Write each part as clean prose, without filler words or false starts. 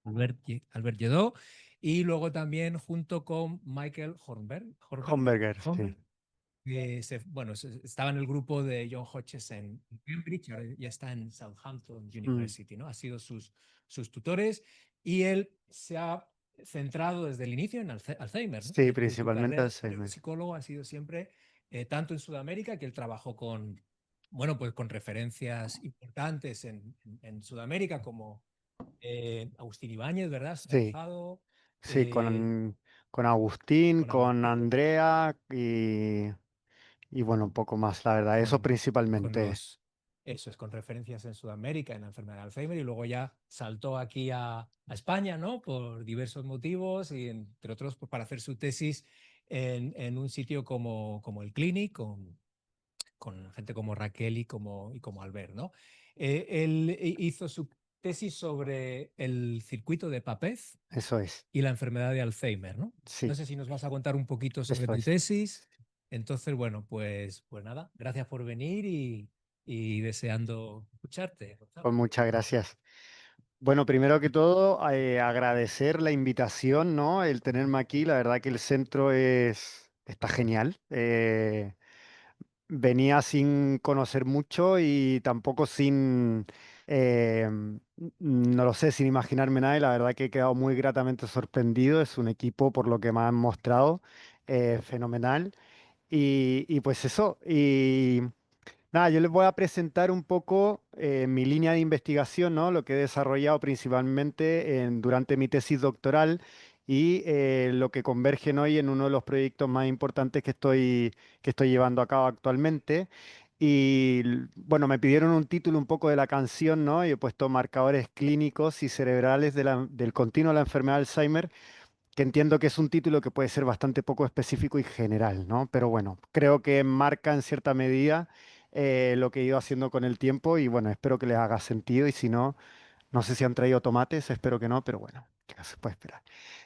Albert Lledó, y luego también junto con Michael Homberger, sí. que estaba en el grupo de John Hodges en Cambridge, ahora ya está en Southampton Mm. University, ¿no? Ha sido sus tutores, y él se ha centrado desde el inicio en Alzheimer, ¿no? Sí, Tu principalmente carrera de Alzheimer. psicólogo ha sido siempre tanto en Sudamérica, que él trabajó con, bueno, pues con referencias importantes en Sudamérica, como Agustín Ibáñez, ¿verdad? Has Sí, trabajado sí, con Agustín, con con Agustín, Andrea y bueno, un poco más, la verdad. Eso con principalmente. los, eso es, con referencias en Sudamérica, en la enfermedad de Alzheimer, y luego ya saltó aquí a España, ¿no? Por diversos motivos, y entre otros pues, para hacer su tesis en un sitio como el Clinic, con gente como Raquel y como Albert, ¿no? Él hizo su tesis sobre el circuito de Papez Eso es. y la enfermedad de Alzheimer, ¿no? No Sí, sé si nos vas a contar un poquito sobre eso tu es. tesis. Entonces, bueno, pues nada, gracias por venir y deseando escucharte, Pues Gonzalo. muchas gracias. Bueno, primero que todo, agradecer la invitación, ¿no? El tenerme aquí. La verdad que el centro está genial. Venía sin conocer mucho y tampoco no lo sé, sin imaginarme nada y la verdad que he quedado muy gratamente sorprendido. Es un equipo, por lo que me han mostrado, fenomenal. Y pues eso, y nada, yo les voy a presentar un poco mi línea de investigación, ¿no? Lo que he desarrollado principalmente durante mi tesis doctoral y lo que convergen hoy en uno de los proyectos más importantes que estoy llevando a cabo actualmente. Y bueno, me pidieron un título un poco de la canción, ¿no? Y he puesto marcadores clínicos y cerebrales del continuo de la enfermedad de Alzheimer, que entiendo que es un título que puede ser bastante poco específico y general, ¿no? Pero bueno, creo que marca en cierta medida lo que he ido haciendo con el tiempo y bueno, espero que les haga sentido y si no, no sé si han traído tomates, espero que no, pero bueno, ya se puede esperar.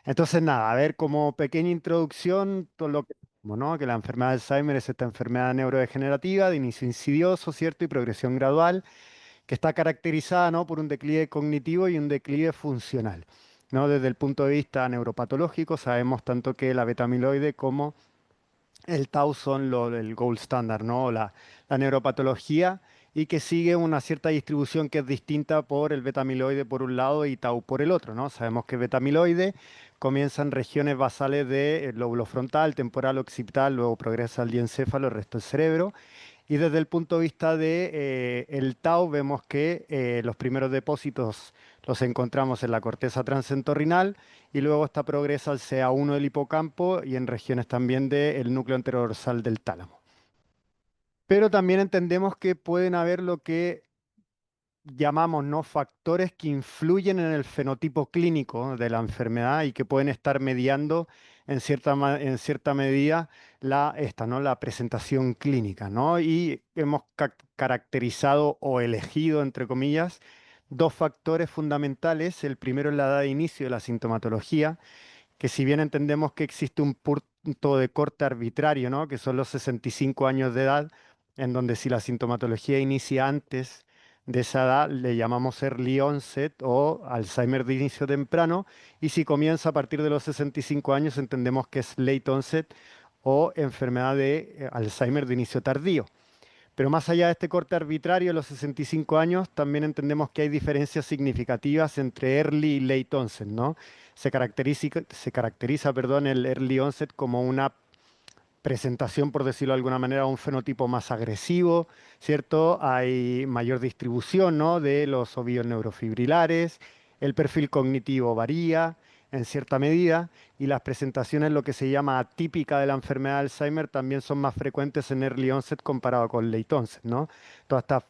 Entonces nada, a ver, como pequeña introducción, todo lo que, ¿no? Que la enfermedad de Alzheimer es esta enfermedad neurodegenerativa de inicio insidioso, ¿cierto? Y progresión gradual que está caracterizada, ¿no? por un declive cognitivo y un declive funcional. ¿No? Desde el punto de vista neuropatológico, sabemos tanto que la beta-amiloide como el tau son el gold standard, ¿no? La neuropatología y que sigue una cierta distribución que es distinta por el beta-amiloide por un lado y tau por el otro, ¿no? Sabemos que beta-amiloide comienza en regiones basales del lóbulo frontal, temporal, occipital, luego progresa al diencéfalo, el resto del cerebro. Y desde el punto de vista de el tau vemos que los primeros depósitos los encontramos en la corteza transentorrinal y luego esta progresa al CA1 del hipocampo y en regiones también del núcleo enterodorsal del tálamo. Pero también entendemos que pueden haber lo que llamamos, ¿no? factores que influyen en el fenotipo clínico de la enfermedad y que pueden estar mediando en cierta medida ¿no? la presentación clínica, ¿no? Y hemos caracterizado o elegido, entre comillas, dos factores fundamentales. El primero es la edad de inicio de la sintomatología, que si bien entendemos que existe un punto de corte arbitrario, ¿no? que son los 65 años de edad, en donde si la sintomatología inicia antes de esa edad, le llamamos early onset o Alzheimer de inicio temprano, y si comienza a partir de los 65 años, entendemos que es late onset o enfermedad de Alzheimer de inicio tardío. Pero más allá de este corte arbitrario de los 65 años, también entendemos que hay diferencias significativas entre early y late onset, ¿no? Se caracteriza, perdón, el early onset como una presentación, por decirlo de alguna manera, un fenotipo más agresivo, ¿cierto? Hay mayor distribución, ¿no? de los ovillos neurofibrilares, el perfil cognitivo varía en cierta medida y las presentaciones, lo que se llama atípica de la enfermedad de Alzheimer, también son más frecuentes en early onset comparado con late onset, ¿no? Todas estas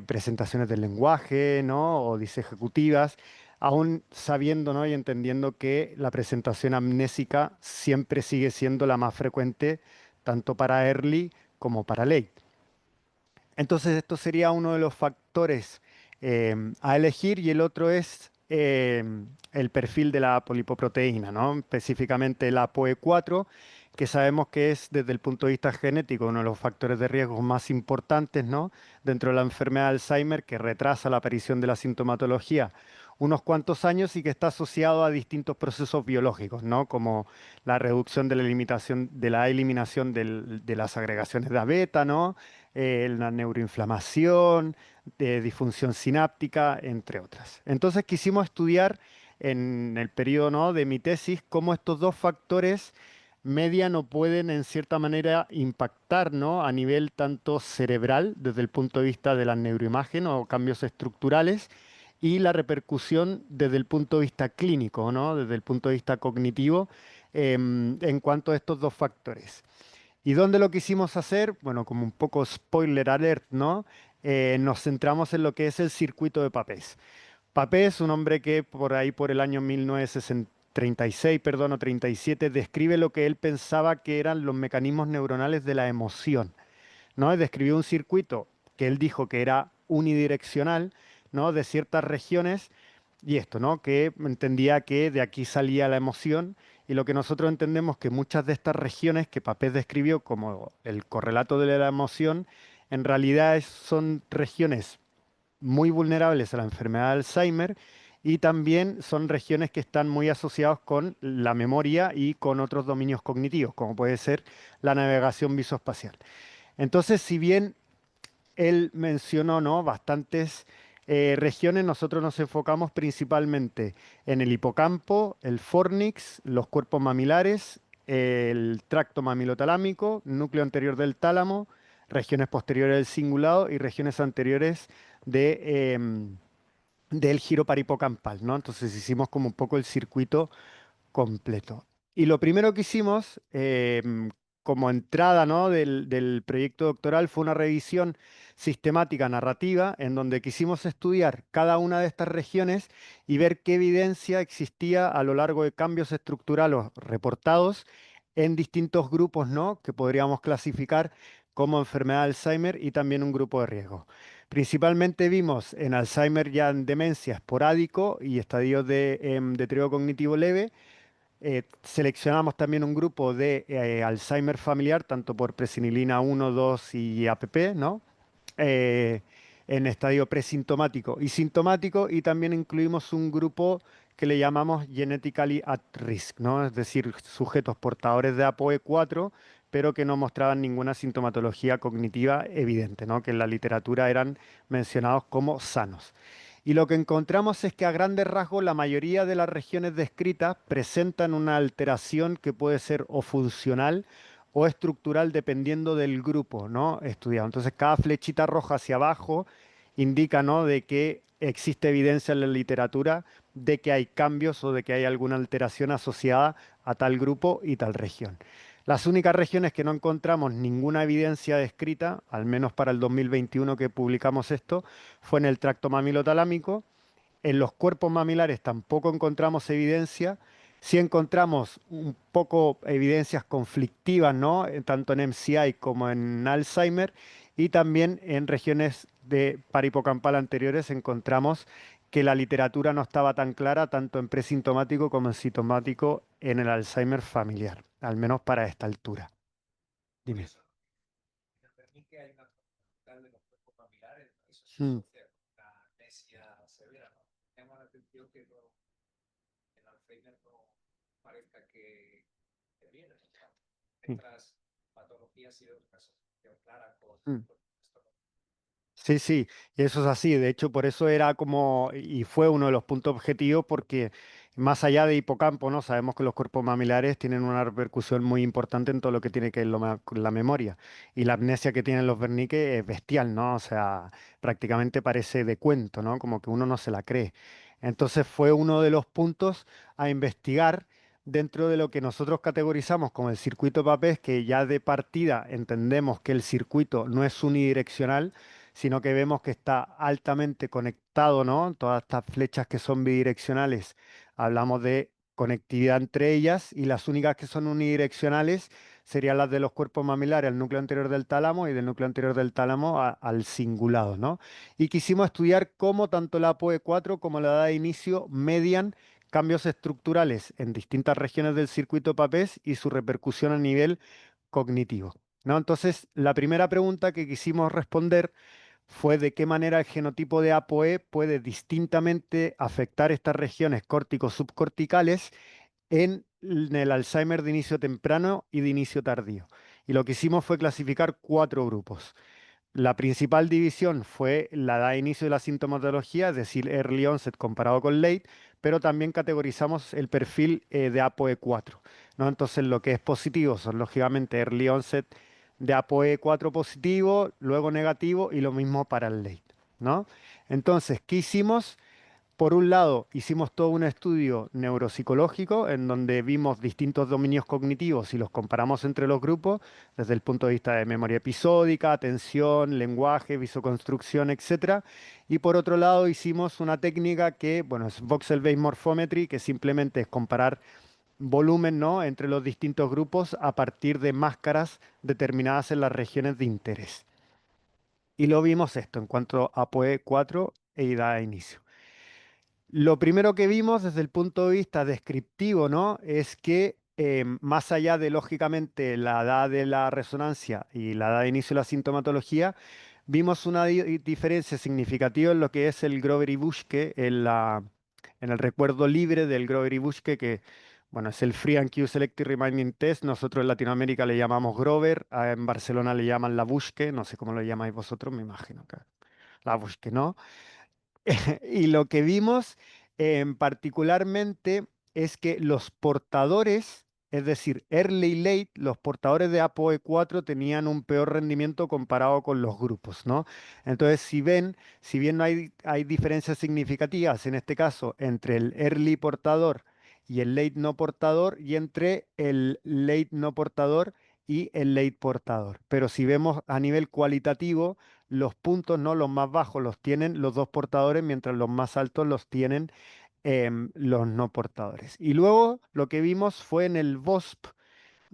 presentaciones del lenguaje, ¿no? o disejecutivas, aún sabiendo, ¿no? y entendiendo que la presentación amnésica siempre sigue siendo la más frecuente, tanto para early como para late. Entonces, esto sería uno de los factores a elegir y el otro es el perfil de la polipoproteína, ¿no? Específicamente la ApoE4, que sabemos que es desde el punto de vista genético uno de los factores de riesgo más importantes, ¿no? dentro de la enfermedad de Alzheimer, que retrasa la aparición de la sintomatología unos cuantos años y que está asociado a distintos procesos biológicos, ¿no? Como la reducción de la eliminación de las agregaciones de beta, ¿no? La neuroinflamación, de disfunción sináptica, entre otras. Entonces quisimos estudiar en el periodo, ¿no?, de mi tesis cómo estos dos factores median o pueden en cierta manera impactar, ¿no?, a nivel tanto cerebral, desde el punto de vista de la neuroimagen o cambios estructurales, y la repercusión desde el punto de vista clínico, ¿no?, desde el punto de vista cognitivo, en cuanto a estos dos factores. ¿Y dónde lo quisimos hacer? Bueno, como un poco spoiler alert, ¿no? Nos centramos en lo que es el circuito de Papez. Papez es un hombre que por ahí por el año 1936, perdón, o 37, describe lo que él pensaba que eran los mecanismos neuronales de la emoción, ¿no? Describió un circuito que él dijo que era unidireccional, ¿no?, de ciertas regiones y esto, ¿no?, que entendía que de aquí salía la emoción y lo que nosotros entendemos que muchas de estas regiones que Papez describió como el correlato de la emoción, en realidad son regiones muy vulnerables a la enfermedad de Alzheimer y también son regiones que están muy asociadas con la memoria y con otros dominios cognitivos, como puede ser la navegación visoespacial. Entonces, si bien él mencionó, ¿no?, bastantes regiones, nosotros nos enfocamos principalmente en el hipocampo, el fornix, los cuerpos mamilares, el tracto mamilotalámico, núcleo anterior del tálamo, regiones posteriores del cingulado y regiones anteriores del giro paripocampal, ¿no? Entonces hicimos como un poco el circuito completo. Y lo primero que hicimos, como entrada, ¿no?, del proyecto doctoral fue una revisión sistemática narrativa en donde quisimos estudiar cada una de estas regiones y ver qué evidencia existía a lo largo de cambios estructurales reportados en distintos grupos, ¿no?, que podríamos clasificar como enfermedad de Alzheimer y también un grupo de riesgo. Principalmente vimos en Alzheimer ya en demencia esporádico y estadios de deterioro cognitivo leve. Seleccionamos también un grupo de Alzheimer familiar, tanto por presenilina 1, 2 y APP, ¿no? Eh, en estadio presintomático y sintomático, y también incluimos un grupo que le llamamos genetically at risk, ¿no? Es decir, sujetos portadores de APOE4, pero que no mostraban ninguna sintomatología cognitiva evidente, ¿no?, que en la literatura eran mencionados como sanos. Y lo que encontramos es que a grandes rasgos la mayoría de las regiones descritas presentan una alteración que puede ser o funcional o estructural dependiendo del grupo, ¿no?, estudiado. Entonces cada flechita roja hacia abajo indica, ¿no?, de que existe evidencia en la literatura de que hay cambios o de que hay alguna alteración asociada a tal grupo y tal región. Las únicas regiones que no encontramos ninguna evidencia descrita, al menos para el 2021 que publicamos esto, fue en el tracto mamilotalámico. En los cuerpos mamilares tampoco encontramos evidencia. Sí encontramos un poco evidencias conflictivas, ¿no?, tanto en MCI como en Alzheimer, y también en regiones de paripocampal anteriores encontramos que la literatura no estaba tan clara tanto en presintomático como en sintomático en el Alzheimer familiar, al menos para esta altura. Dime. Curioso, en el Bernique hay una tal de los cuerpos familiares, ¿no? Eso se Mm, asocia con la amnesia severa, ¿no? Me llama la atención que el Alzheimer no parezca que viene, ¿no? De sí. otras patologías y de otras asociación clara Mm. con esto, ¿no? Sí, sí, y eso es así. De hecho, por eso era como, y fue uno de los puntos objetivos, porque más allá de hipocampo, ¿no? Sabemos que los cuerpos mamilares tienen una repercusión muy importante en todo lo que tiene que ver con la memoria. Y la amnesia que tienen los Wernicke es bestial, ¿no? O sea, prácticamente parece de cuento, ¿no? Como que uno no se la cree. Entonces fue uno de los puntos a investigar dentro de lo que nosotros categorizamos como el circuito papés, que ya de partida entendemos que el circuito no es unidireccional, sino que vemos que está altamente conectado, ¿no? Todas estas flechas que son bidireccionales, hablamos de conectividad entre ellas, y las únicas que son unidireccionales serían las de los cuerpos mamilares al núcleo anterior del tálamo y del núcleo anterior del tálamo al cingulado, ¿no? Y quisimos estudiar cómo tanto la APOE4 como la edad de inicio median cambios estructurales en distintas regiones del circuito papés y su repercusión a nivel cognitivo, ¿no? Entonces, la primera pregunta que quisimos responder fue de qué manera el genotipo de ApoE puede distintamente afectar estas regiones córtico-subcorticales en el Alzheimer de inicio temprano y de inicio tardío. Y lo que hicimos fue clasificar 4 grupos. La principal división fue la edad de inicio de la sintomatología, es decir, early onset comparado con late, pero también categorizamos el perfil de ApoE4, ¿no? Entonces, lo que es positivo son lógicamente early onset de ApoE4 positivo, luego negativo y lo mismo para el late, ¿no? Entonces, ¿qué hicimos? Por un lado, hicimos todo un estudio neuropsicológico en donde vimos distintos dominios cognitivos y los comparamos entre los grupos desde el punto de vista de memoria episódica, atención, lenguaje, visoconstrucción, etcétera. Y por otro lado, hicimos una técnica que, bueno, es Voxel Based Morphometry, que simplemente es comparar volumen, ¿no?, entre los distintos grupos a partir de máscaras determinadas en las regiones de interés. Y lo vimos esto en cuanto a POE4 e edad de inicio. Lo primero que vimos desde el punto de vista descriptivo, ¿no? Es que más allá de, lógicamente, la edad de la resonancia y la edad de inicio de la sintomatología, vimos una diferencia significativa en lo que es el Grover y Buschke, en el recuerdo libre del Grover y Buschke, que, bueno, es el Free and Q Selective Reminding Test. Nosotros en Latinoamérica le llamamos Grover, en Barcelona le llaman la Buschke, no sé cómo lo llamáis vosotros, me imagino que la Buschke, ¿no? Y lo que vimos particularmente es que los portadores, es decir, early y late, los portadores de ApoE4 tenían un peor rendimiento comparado con los grupos, ¿no? Entonces, si bien no hay diferencias significativas, en este caso, entre el early portador y el late no portador, y entre el late no portador y el late portador. Pero si vemos a nivel cualitativo, los puntos, ¿no?, los más bajos los tienen los dos portadores, mientras los más altos los tienen los no portadores. Y luego lo que vimos fue en el VOSP,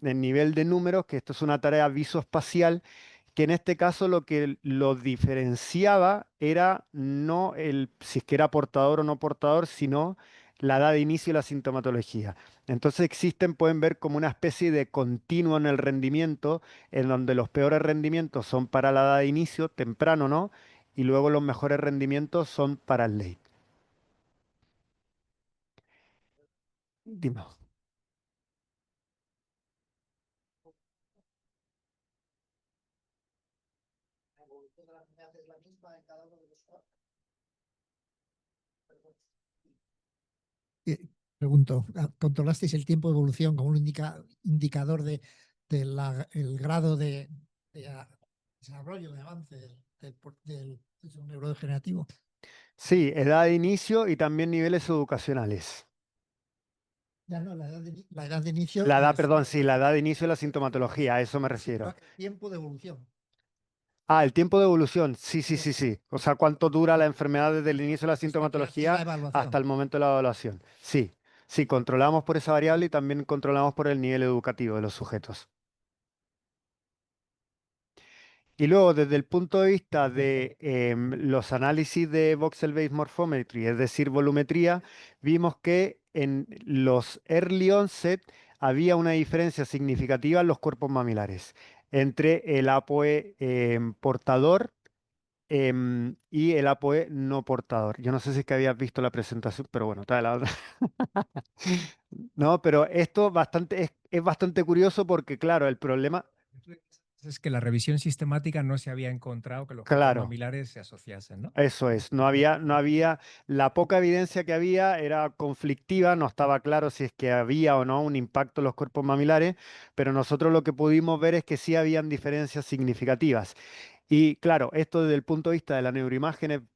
en nivel de números, que esto es una tarea visoespacial, que en este caso lo que lo diferenciaba era no el si es que era portador o no portador, sino la edad de inicio y la sintomatología. Entonces existen, pueden ver como una especie de continuo en el rendimiento, en donde los peores rendimientos son para la edad de inicio, temprano, ¿no? Y luego los mejores rendimientos son para el late. Dime. Eh, Pregunto, ¿controlasteis el tiempo de evolución como un indicador del grado de desarrollo, de avance del neurodegenerativo? Sí, edad de inicio y también niveles educacionales. Ya no, la edad de inicio La me edad, refiero perdón, sí, la edad de inicio de la sintomatología, a eso me refiero. el tiempo de evolución. Ah, el tiempo de evolución, sí, sí, Digo, sí, sí. O sea, cuánto dura la enfermedad desde el inicio de la respecto a la sintomatología hasta evaluación. el momento de la evaluación. Sí, sí, controlamos por esa variable y también controlamos por el nivel educativo de los sujetos. Y luego, desde el punto de vista de los análisis de Voxel Based Morphometry, es decir, volumetría, vimos que en los early onset había una diferencia significativa en los cuerpos mamilares entre el APOE portador y el APOE no portador. Yo no sé si es que habías visto la presentación, pero bueno, está de la otra. No, pero esto es bastante curioso porque, claro, el problema, Es que la revisión sistemática no se había encontrado que los cuerpos claro. mamilares se asociasen, ¿no? Eso es, no había, la poca evidencia que había era conflictiva, no estaba claro si es que había o no un impacto en los cuerpos mamilares, pero nosotros lo que pudimos ver es que sí habían diferencias significativas. Y claro, esto desde el punto de vista de la neuroimagen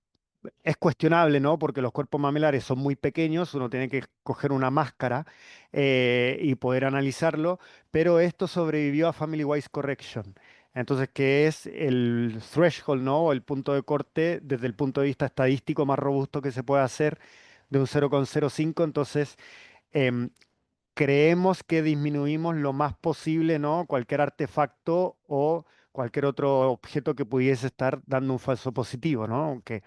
es cuestionable, ¿no? Porque los cuerpos mamilares son muy pequeños, uno tiene que coger una máscara y poder analizarlo, pero esto sobrevivió a Family Wise Correction. Entonces, ¿qué es el threshold, ¿no? O el punto de corte desde el punto de vista estadístico más robusto que se puede hacer de un 0,05? Entonces, em, creemos que disminuimos lo más posible, ¿no? Cualquier artefacto o cualquier otro objeto que pudiese estar dando un falso positivo, ¿no? Aunque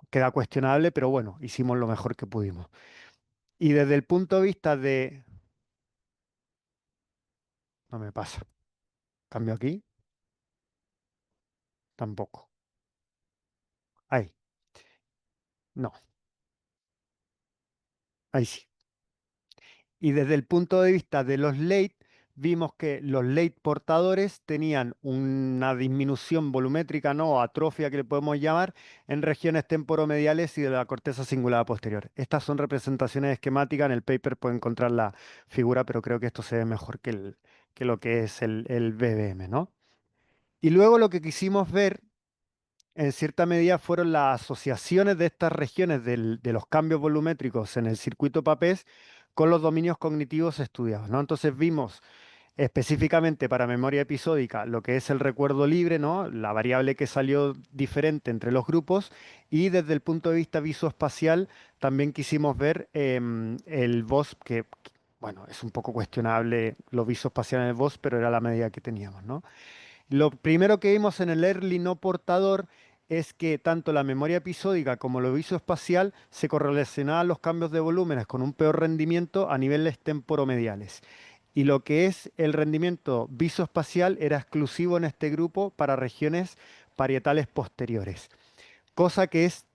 queda cuestionable, pero bueno, hicimos lo mejor que pudimos. Y desde el punto de vista de... No me pasa. ¿Cambio aquí? Tampoco. Ahí. No, ahí sí. Y desde el punto de vista de los late, vimos que los late portadores tenían una disminución volumétrica, ¿no? O atrofia que le podemos llamar, en regiones temporomediales y de la corteza cingulada posterior. Estas son representaciones esquemáticas. En el paper pueden encontrar la figura, pero creo que esto se ve mejor que lo que es el BBM, ¿no? Y luego lo que quisimos ver en cierta medida fueron las asociaciones de estas regiones de los cambios volumétricos en el circuito PAPES con los dominios cognitivos estudiados, ¿no? Entonces vimos específicamente para memoria episódica lo que es el recuerdo libre, ¿no? La variable que salió diferente entre los grupos, y desde el punto de vista visoespacial también quisimos ver el VOS, que bueno, es un poco cuestionable lo visoespacial en el VOS, pero era la medida que teníamos, ¿no? Lo primero que vimos en el early no portador es que tanto la memoria episódica como lo visoespacial se correlacionaban los cambios de volúmenes con un peor rendimiento a niveles temporomediales. Y lo que es el rendimiento visoespacial era exclusivo en este grupo para regiones parietales posteriores, cosa que es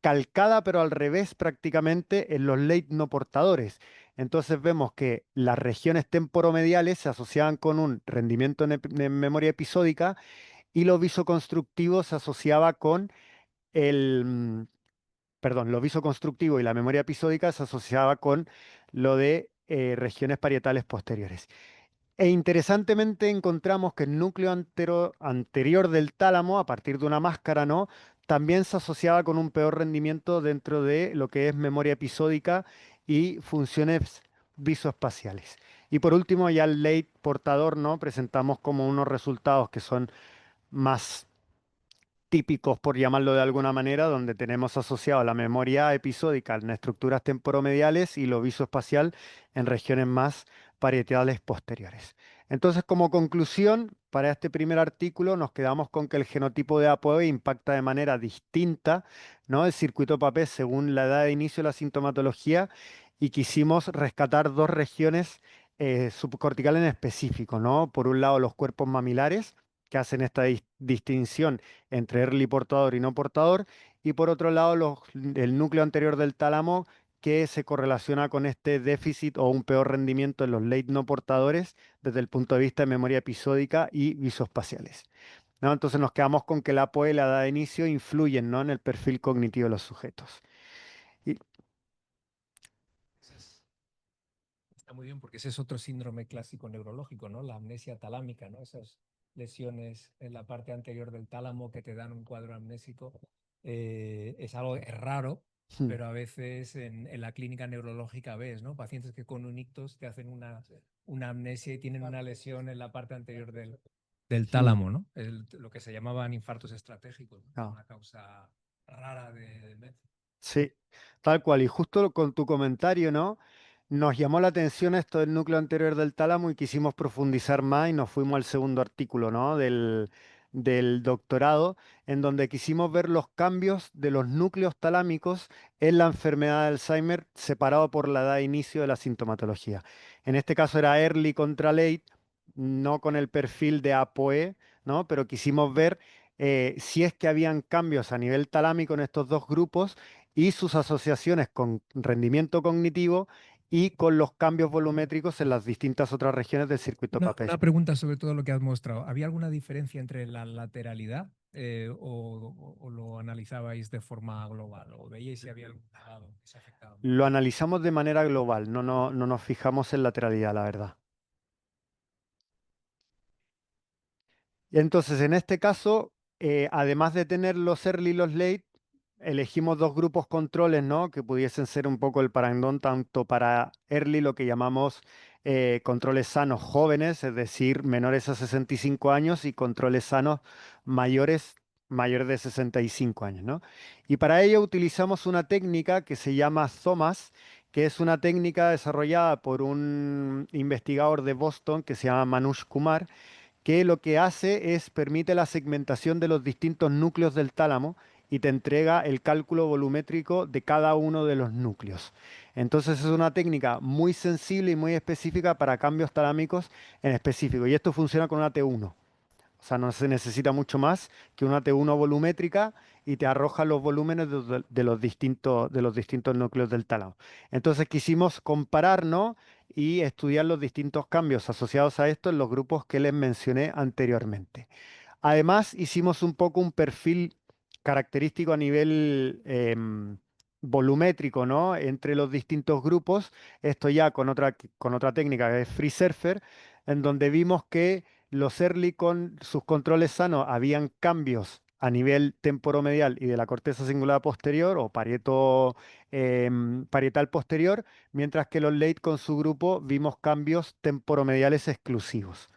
calcada pero al revés prácticamente en los late no portadores. Entonces vemos que las regiones temporomediales se asociaban con un rendimiento en memoria episódica, y lo visoconstructivo se asociaba con el, perdón, lo visoconstructivo y la memoria episódica se asociaba con lo de regiones parietales posteriores. E interesantemente encontramos que el núcleo anterior del tálamo, a partir de una máscara, ¿no? También se asociaba con un peor rendimiento dentro de lo que es memoria episódica y funciones visoespaciales. Y por último, ya el late portador, ¿no? Presentamos como unos resultados que son más típicos, por llamarlo de alguna manera, donde tenemos asociado la memoria episódica en estructuras temporomediales y lo visoespacial en regiones más parietales posteriores. Entonces, como conclusión, para este primer artículo nos quedamos con que el genotipo de APOE impacta de manera distinta, ¿no? El circuito PAPES según la edad de inicio de la sintomatología, y quisimos rescatar dos regiones subcorticales en específico, ¿no? Por un lado, los cuerpos mamilares, que hacen esta distinción entre early portador y no portador, y por otro lado el núcleo anterior del tálamo, que se correlaciona con este déficit o un peor rendimiento en los late no portadores desde el punto de vista de memoria episódica y visoespaciales, ¿no? Entonces nos quedamos con que la APOE y la edad de inicio influyen, ¿no? en el perfil cognitivo de los sujetos. Y, Está muy bien porque ese es otro síndrome clásico neurológico, ¿no? La amnesia talámica, ¿no? Esas lesiones en la parte anterior del tálamo que te dan un cuadro amnésico. Es algo es raro, hmm, pero a veces en la clínica neurológica ves, ¿no? Pacientes que con un ictus te hacen una amnesia y tienen una lesión en la parte anterior del hmm, tálamo, ¿no? Lo que se llamaban infartos estratégicos, ¿no? ah. Una causa rara de demencia. Sí, tal cual. Y justo con tu comentario, ¿no? Nos llamó la atención esto del núcleo anterior del tálamo y quisimos profundizar más y nos fuimos al segundo artículo, ¿no? Del doctorado, en donde quisimos ver los cambios de los núcleos talámicos en la enfermedad de Alzheimer separado por la edad de inicio de la sintomatología. En este caso era early contra late, no con el perfil de APOE, ¿no? Pero quisimos ver si es que habían cambios a nivel talámico en estos dos grupos y sus asociaciones con rendimiento cognitivo y con los cambios volumétricos en las distintas otras regiones del circuito PAPES. Una pregunta sobre todo lo que has mostrado. ¿Había alguna diferencia entre la lateralidad o lo analizabais de forma global? ¿O veíais si había algún lado que se afectaba más? Lo analizamos de manera global, no nos fijamos en lateralidad, la verdad. Y entonces, en este caso, además de tener los early y los late, elegimos dos grupos controles, ¿no? Que pudiesen ser un poco el parangón tanto para early, lo que llamamos controles sanos jóvenes, es decir, menores a 65 años, y controles sanos mayores de 65 años, ¿no? Y para ello utilizamos una técnica que se llama ZOMAS, que es una técnica desarrollada por un investigador de Boston que se llama Manoj Kumar, que lo que hace es permite la segmentación de los distintos núcleos del tálamo y te entrega el cálculo volumétrico de cada uno de los núcleos. Entonces es una técnica muy sensible y muy específica para cambios talámicos en específico. Y esto funciona con una T1. o sea, no se necesita mucho más que una T1 volumétrica y te arroja los volúmenes de los distintos núcleos del tálamo. Entonces quisimos comparar, ¿no? Y estudiar los distintos cambios asociados a esto en los grupos que les mencioné anteriormente. Además, hicimos un poco un perfil característico a nivel volumétrico, ¿no? Entre los distintos grupos, esto ya con otra técnica que es Free Surfer, en donde vimos que los early con sus controles sanos habían cambios a nivel temporomedial y de la corteza cingulada posterior o parietal posterior, mientras que los late con su grupo vimos cambios temporomediales exclusivos.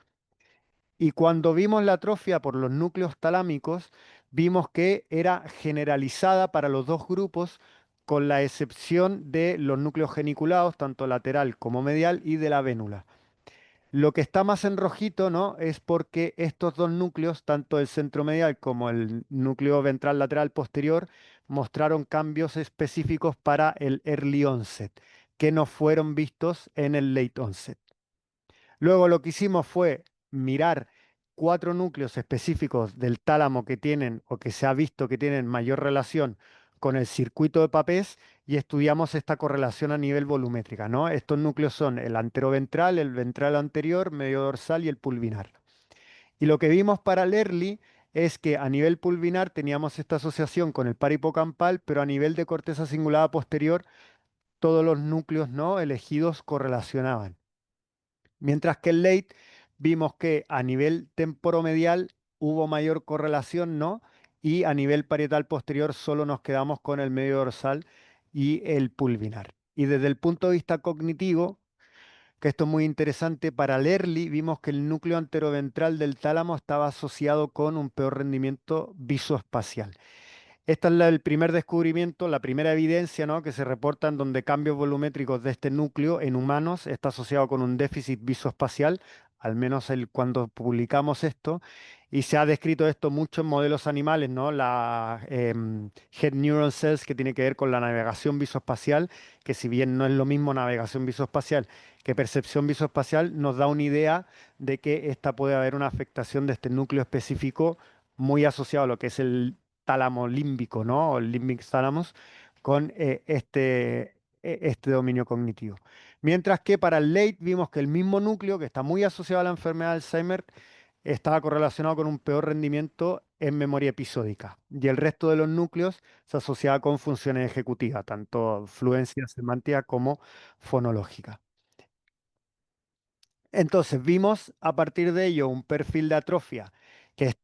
Y cuando vimos la atrofia por los núcleos talámicos, vimos que era generalizada para los dos grupos, con la excepción de los núcleos geniculados, tanto lateral como medial, y de la vénula. Lo que está más en rojito, ¿no? Es porque estos dos núcleos, tanto el centromedial como el núcleo ventral lateral posterior, mostraron cambios específicos para el early onset, que no fueron vistos en el late onset. Luego lo que hicimos fue mirar 4 núcleos específicos del tálamo que tienen o que se ha visto que tienen mayor relación con el circuito de Papez y estudiamos esta correlación a nivel volumétrica, ¿no? Estos núcleos son el anteroventral, el ventral anterior, medio dorsal y el pulvinar. Y lo que vimos para el early es que a nivel pulvinar teníamos esta asociación con el par hipocampal, pero a nivel de corteza cingulada posterior todos los núcleos no elegidos correlacionaban. Mientras que el late vimos que a nivel temporomedial hubo mayor correlación, ¿no? Y a nivel parietal posterior solo nos quedamos con el medio dorsal y el pulvinar. Y desde el punto de vista cognitivo, que esto es muy interesante, para el early vimos que el núcleo anteroventral del tálamo estaba asociado con un peor rendimiento visoespacial. Este es el primer descubrimiento, la primera evidencia, ¿no? Que se reporta en donde cambios volumétricos de este núcleo en humanos está asociado con un déficit visoespacial, al menos cuando publicamos esto, y se ha descrito esto mucho en modelos animales, ¿no? La Head Neuron Cells, que tiene que ver con la navegación visoespacial, que si bien no es lo mismo navegación visoespacial que percepción visoespacial, nos da una idea de que esta puede haber una afectación de este núcleo específico muy asociado a lo que es el tálamo límbico, ¿no? O el limbic thalamus, con este dominio cognitivo. Mientras que para el late vimos que el mismo núcleo, que está muy asociado a la enfermedad de Alzheimer, estaba correlacionado con un peor rendimiento en memoria episódica. Y el resto de los núcleos se asociaba con funciones ejecutivas, tanto fluencia semántica como fonológica. Entonces vimos a partir de ello un perfil de atrofia que es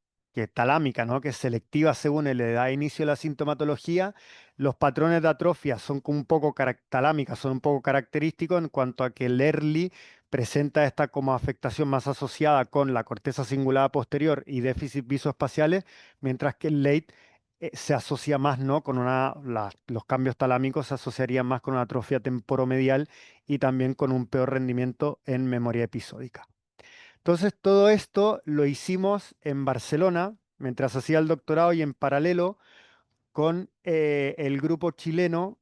talámica, ¿no? Que es selectiva según la edad de inicio de la sintomatología. Los patrones de atrofia son como un poco talámicas, son un poco característicos en cuanto a que el early presenta esta como afectación más asociada con la corteza cingulada posterior y déficit visoespaciales, mientras que el late se asocia más, ¿no? Con los cambios talámicos se asociarían más con una atrofia temporomedial y también con un peor rendimiento en memoria episódica. Entonces, todo esto lo hicimos en Barcelona, mientras hacía el doctorado y en paralelo con el grupo chileno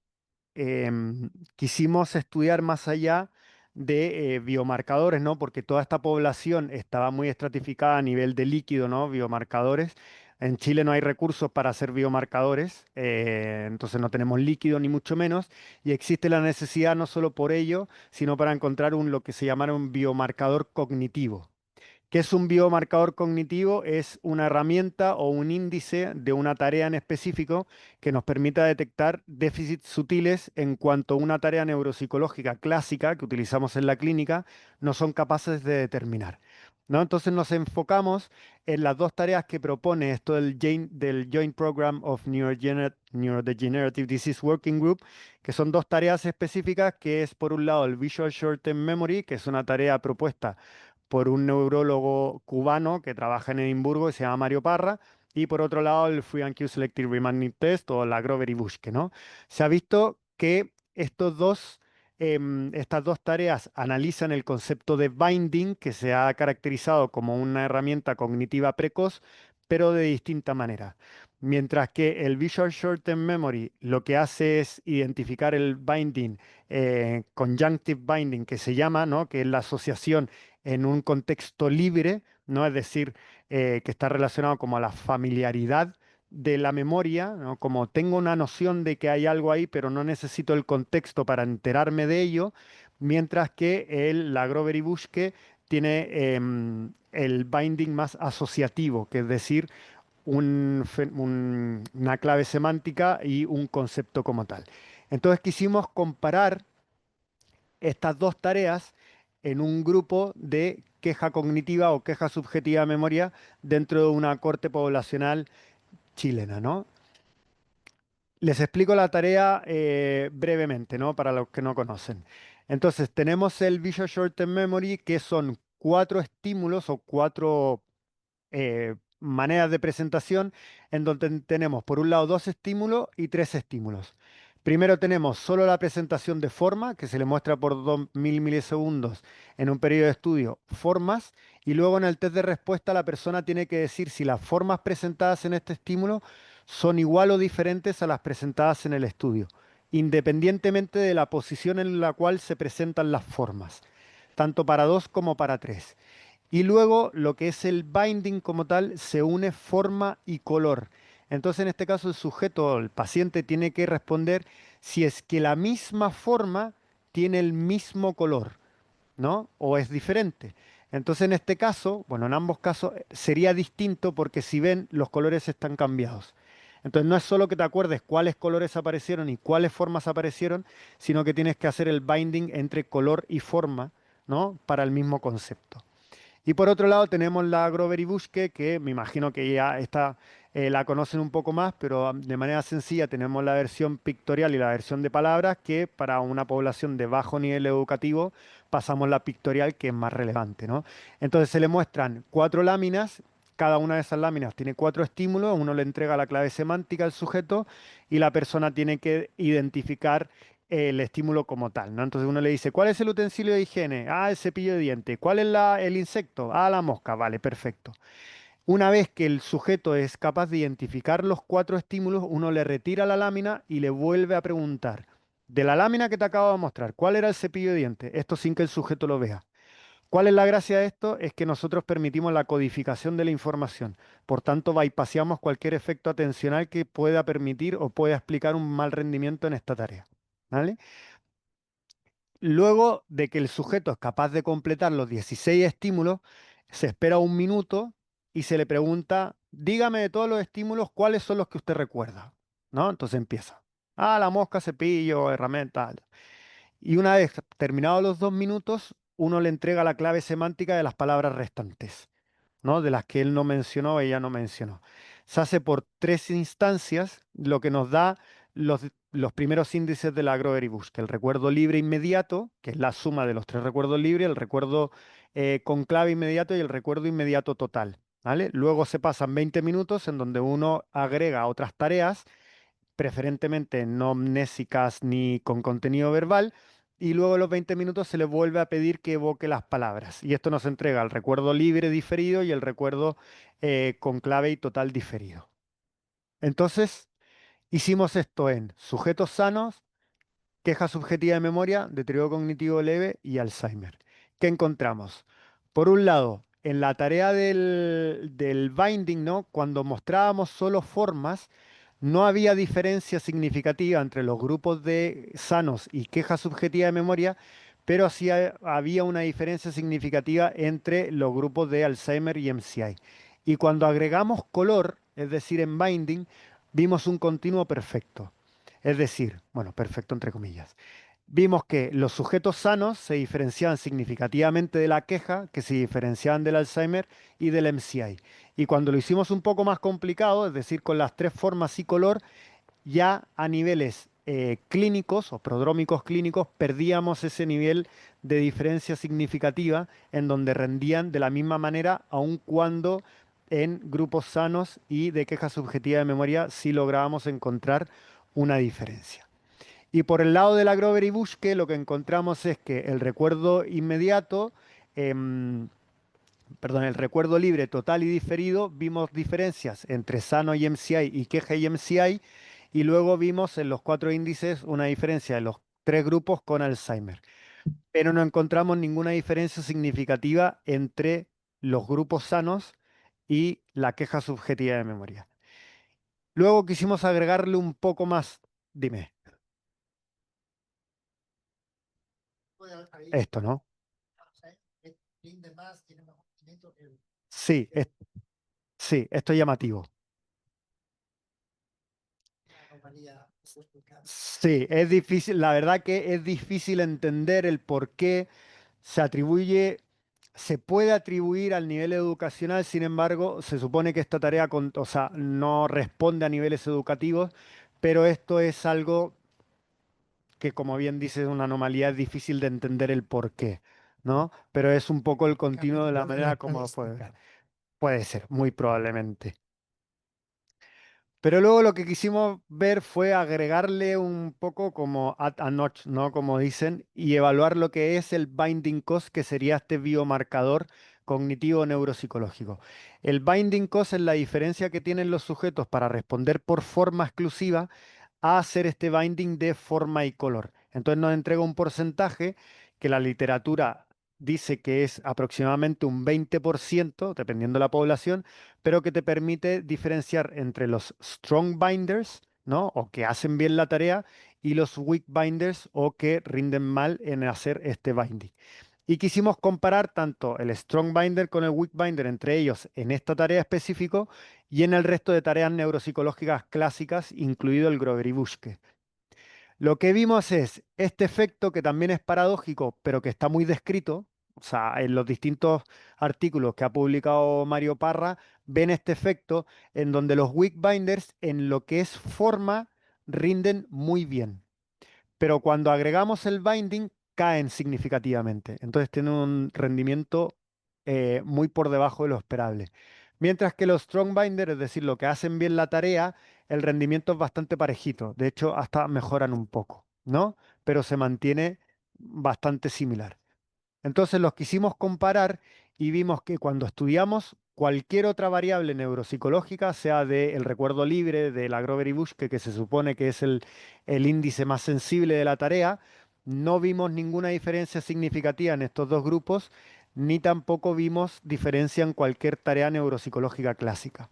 quisimos estudiar más allá de biomarcadores, ¿no? Porque toda esta población estaba muy estratificada a nivel de líquido, ¿no? Biomarcadores. En Chile no hay recursos para hacer biomarcadores, entonces no tenemos líquido ni mucho menos, y existe la necesidad no solo por ello, sino para encontrar lo que se llama un biomarcador cognitivo. ¿Qué es un biomarcador cognitivo? Es una herramienta o un índice de una tarea en específico que nos permita detectar déficits sutiles en cuanto una tarea neuropsicológica clásica que utilizamos en la clínica no son capaces de determinar, ¿no? Entonces nos enfocamos en las dos tareas que propone esto del Joint Program of Neurodegenerative Disease Working Group, que son dos tareas específicas, que es por un lado el Visual Short-Term Memory, que es una tarea propuesta por un neurólogo cubano que trabaja en Edimburgo y se llama Mario Parra, y por otro lado el Free and Q Selective Remanding Test o la Grover y Buschke, ¿no? Se ha visto que estas dos tareas analizan el concepto de binding, que se ha caracterizado como una herramienta cognitiva precoz, pero de distinta manera. Mientras que el Visual Short-Term Memory lo que hace es identificar el binding, conjunctive binding, que se llama, ¿no? Que es la asociación en un contexto libre, ¿no? Es decir, que está relacionado como a la familiaridad de la memoria, ¿no? Como tengo una noción de que hay algo ahí, pero no necesito el contexto para enterarme de ello, mientras que la Grover-y-Buschke tiene el binding más asociativo, que es decir, una clave semántica y un concepto como tal. Entonces quisimos comparar estas dos tareas en un grupo de queja cognitiva o queja subjetiva de memoria dentro de una corte poblacional chilena, ¿no? Les explico la tarea brevemente, ¿no? Para los que no conocen. Entonces, tenemos el Visual Short Term Memory, que son 4 estímulos o 4 maneras de presentación, en donde tenemos, por un lado, 2 estímulos y 3 estímulos. Primero tenemos solo la presentación de forma, que se le muestra por 2000 milisegundos en un periodo de estudio, formas, y luego en el test de respuesta la persona tiene que decir si las formas presentadas en este estímulo son igual o diferentes a las presentadas en el estudio, independientemente de la posición en la cual se presentan las formas, tanto para 2 como para 3. Y luego lo que es el binding como tal se une forma y color. Entonces en este caso el sujeto, el paciente, tiene que responder si es que la misma forma tiene el mismo color, ¿no? O es diferente. Entonces en este caso, bueno, en ambos casos sería distinto porque si ven, los colores están cambiados. Entonces no es solo que te acuerdes cuáles colores aparecieron y cuáles formas aparecieron, sino que tienes que hacer el binding entre color y forma, ¿no? Para el mismo concepto. Y por otro lado tenemos la Grover-y-Buschke, que me imagino que ya esta la conocen un poco más, pero de manera sencilla tenemos la versión pictorial y la versión de palabras, que para una población de bajo nivel educativo pasamos la pictorial, que es más relevante, ¿no? Entonces se le muestran 4 láminas, cada una de esas láminas tiene 4 estímulos, uno le entrega la clave semántica al sujeto y la persona tiene que identificar el estímulo como tal, ¿no? Entonces uno le dice, ¿cuál es el utensilio de higiene? Ah, el cepillo de dientes. ¿Cuál es el insecto? Ah, la mosca. Vale, perfecto. Una vez que el sujeto es capaz de identificar los 4 estímulos, uno le retira la lámina y le vuelve a preguntar, de la lámina que te acabo de mostrar, ¿cuál era el cepillo de dientes? Esto sin que el sujeto lo vea. ¿Cuál es la gracia de esto? Es que nosotros permitimos la codificación de la información. Por tanto, bypaseamos cualquier efecto atencional que pueda permitir o pueda explicar un mal rendimiento en esta tarea. ¿Vale? Luego de que el sujeto es capaz de completar los 16 estímulos, se espera un minuto y se le pregunta, dígame de todos los estímulos, ¿cuáles son los que usted recuerda? ¿No? Entonces empieza. Ah, la mosca, cepillo, herramienta. Y una vez terminados los 2 minutos, uno le entrega la clave semántica de las palabras restantes, ¿no? De las que él no mencionó o ella no mencionó. Se hace por 3 instancias, lo que nos da los primeros índices de la Grover-y-Buschke, el recuerdo libre inmediato, que es la suma de los 3 recuerdos libres, el recuerdo con clave inmediato y el recuerdo inmediato total, ¿vale? Luego se pasan 20 minutos en donde uno agrega otras tareas, preferentemente no amnésicas ni con contenido verbal, y luego a los 20 minutos se le vuelve a pedir que evoque las palabras. Y esto nos entrega el recuerdo libre diferido y el recuerdo con clave y total diferido. Entonces, hicimos esto en sujetos sanos, queja subjetiva de memoria, deterioro cognitivo leve y Alzheimer. ¿Qué encontramos? Por un lado, en la tarea del binding, ¿no? Cuando mostrábamos solo formas, no había diferencia significativa entre los grupos de sanos y queja subjetiva de memoria, pero sí había una diferencia significativa entre los grupos de Alzheimer y MCI. Y cuando agregamos color, es decir, en binding, vimos un continuo perfecto. Es decir, bueno, perfecto entre comillas. Vimos que los sujetos sanos se diferenciaban significativamente de la queja, que se diferenciaban del Alzheimer y del MCI. Y cuando lo hicimos un poco más complicado, es decir, con las 3 formas y color, ya a niveles clínicos o prodrómicos clínicos perdíamos ese nivel de diferencia significativa en donde rendían de la misma manera, aun cuando en grupos sanos y de queja subjetiva de memoria sí lográbamos encontrar una diferencia. Y por el lado de la Grover-y-Buschke lo que encontramos es que el recuerdo inmediato, perdón, el recuerdo libre total y diferido, vimos diferencias entre sano y MCI y queja y MCI, y luego vimos en los 4 índices una diferencia de los 3 grupos con Alzheimer. Pero no encontramos ninguna diferencia significativa entre los grupos sanos y la queja subjetiva de memoria. Luego quisimos agregarle un poco más. Dime, esto, ¿no? Sí, sí, esto es llamativo. Sí, es difícil, la verdad que es difícil entender el por qué se atribuye, se puede atribuir al nivel educacional, sin embargo, se supone que esta tarea, o sea, no responde a niveles educativos, pero esto es algo que, como bien dices, es una anomalía, es difícil de entender el por qué, ¿no? Pero es un poco el continuo de la manera como puede ser, muy probablemente. Pero luego lo que quisimos ver fue agregarle un poco como add a notch, ¿no? Como dicen, y evaluar lo que es el binding cost, que sería este biomarcador cognitivo neuropsicológico. El binding cost es la diferencia que tienen los sujetos para responder por forma exclusiva a hacer este binding de forma y color. Entonces nos entrega un porcentaje que la literatura dice que es aproximadamente un 20%, dependiendo de la población, pero que te permite diferenciar entre los strong binders, ¿no? O que hacen bien la tarea, y los weak binders, o que rinden mal en hacer este binding. Y quisimos comparar tanto el strong binder con el weak binder entre ellos en esta tarea específico y en el resto de tareas neuropsicológicas clásicas, incluido el Grover y Buschke. Lo que vimos es este efecto que también es paradójico, pero que está muy descrito. O sea, en los distintos artículos que ha publicado Mario Parra, ven este efecto en donde los weak binders en lo que es forma rinden muy bien, pero cuando agregamos el binding caen significativamente. Entonces tienen un rendimiento muy por debajo de lo esperable. Mientras que los strong binders, es decir, lo que hacen bien la tarea, el rendimiento es bastante parejito. De hecho, hasta mejoran un poco, ¿no? Pero se mantiene bastante similar. Entonces los quisimos comparar y vimos que cuando estudiamos cualquier otra variable neuropsicológica, sea del recuerdo libre, de la Grover y Buschke, que se supone que es el índice más sensible de la tarea, no vimos ninguna diferencia significativa en estos dos grupos, ni tampoco vimos diferencia en cualquier tarea neuropsicológica clásica.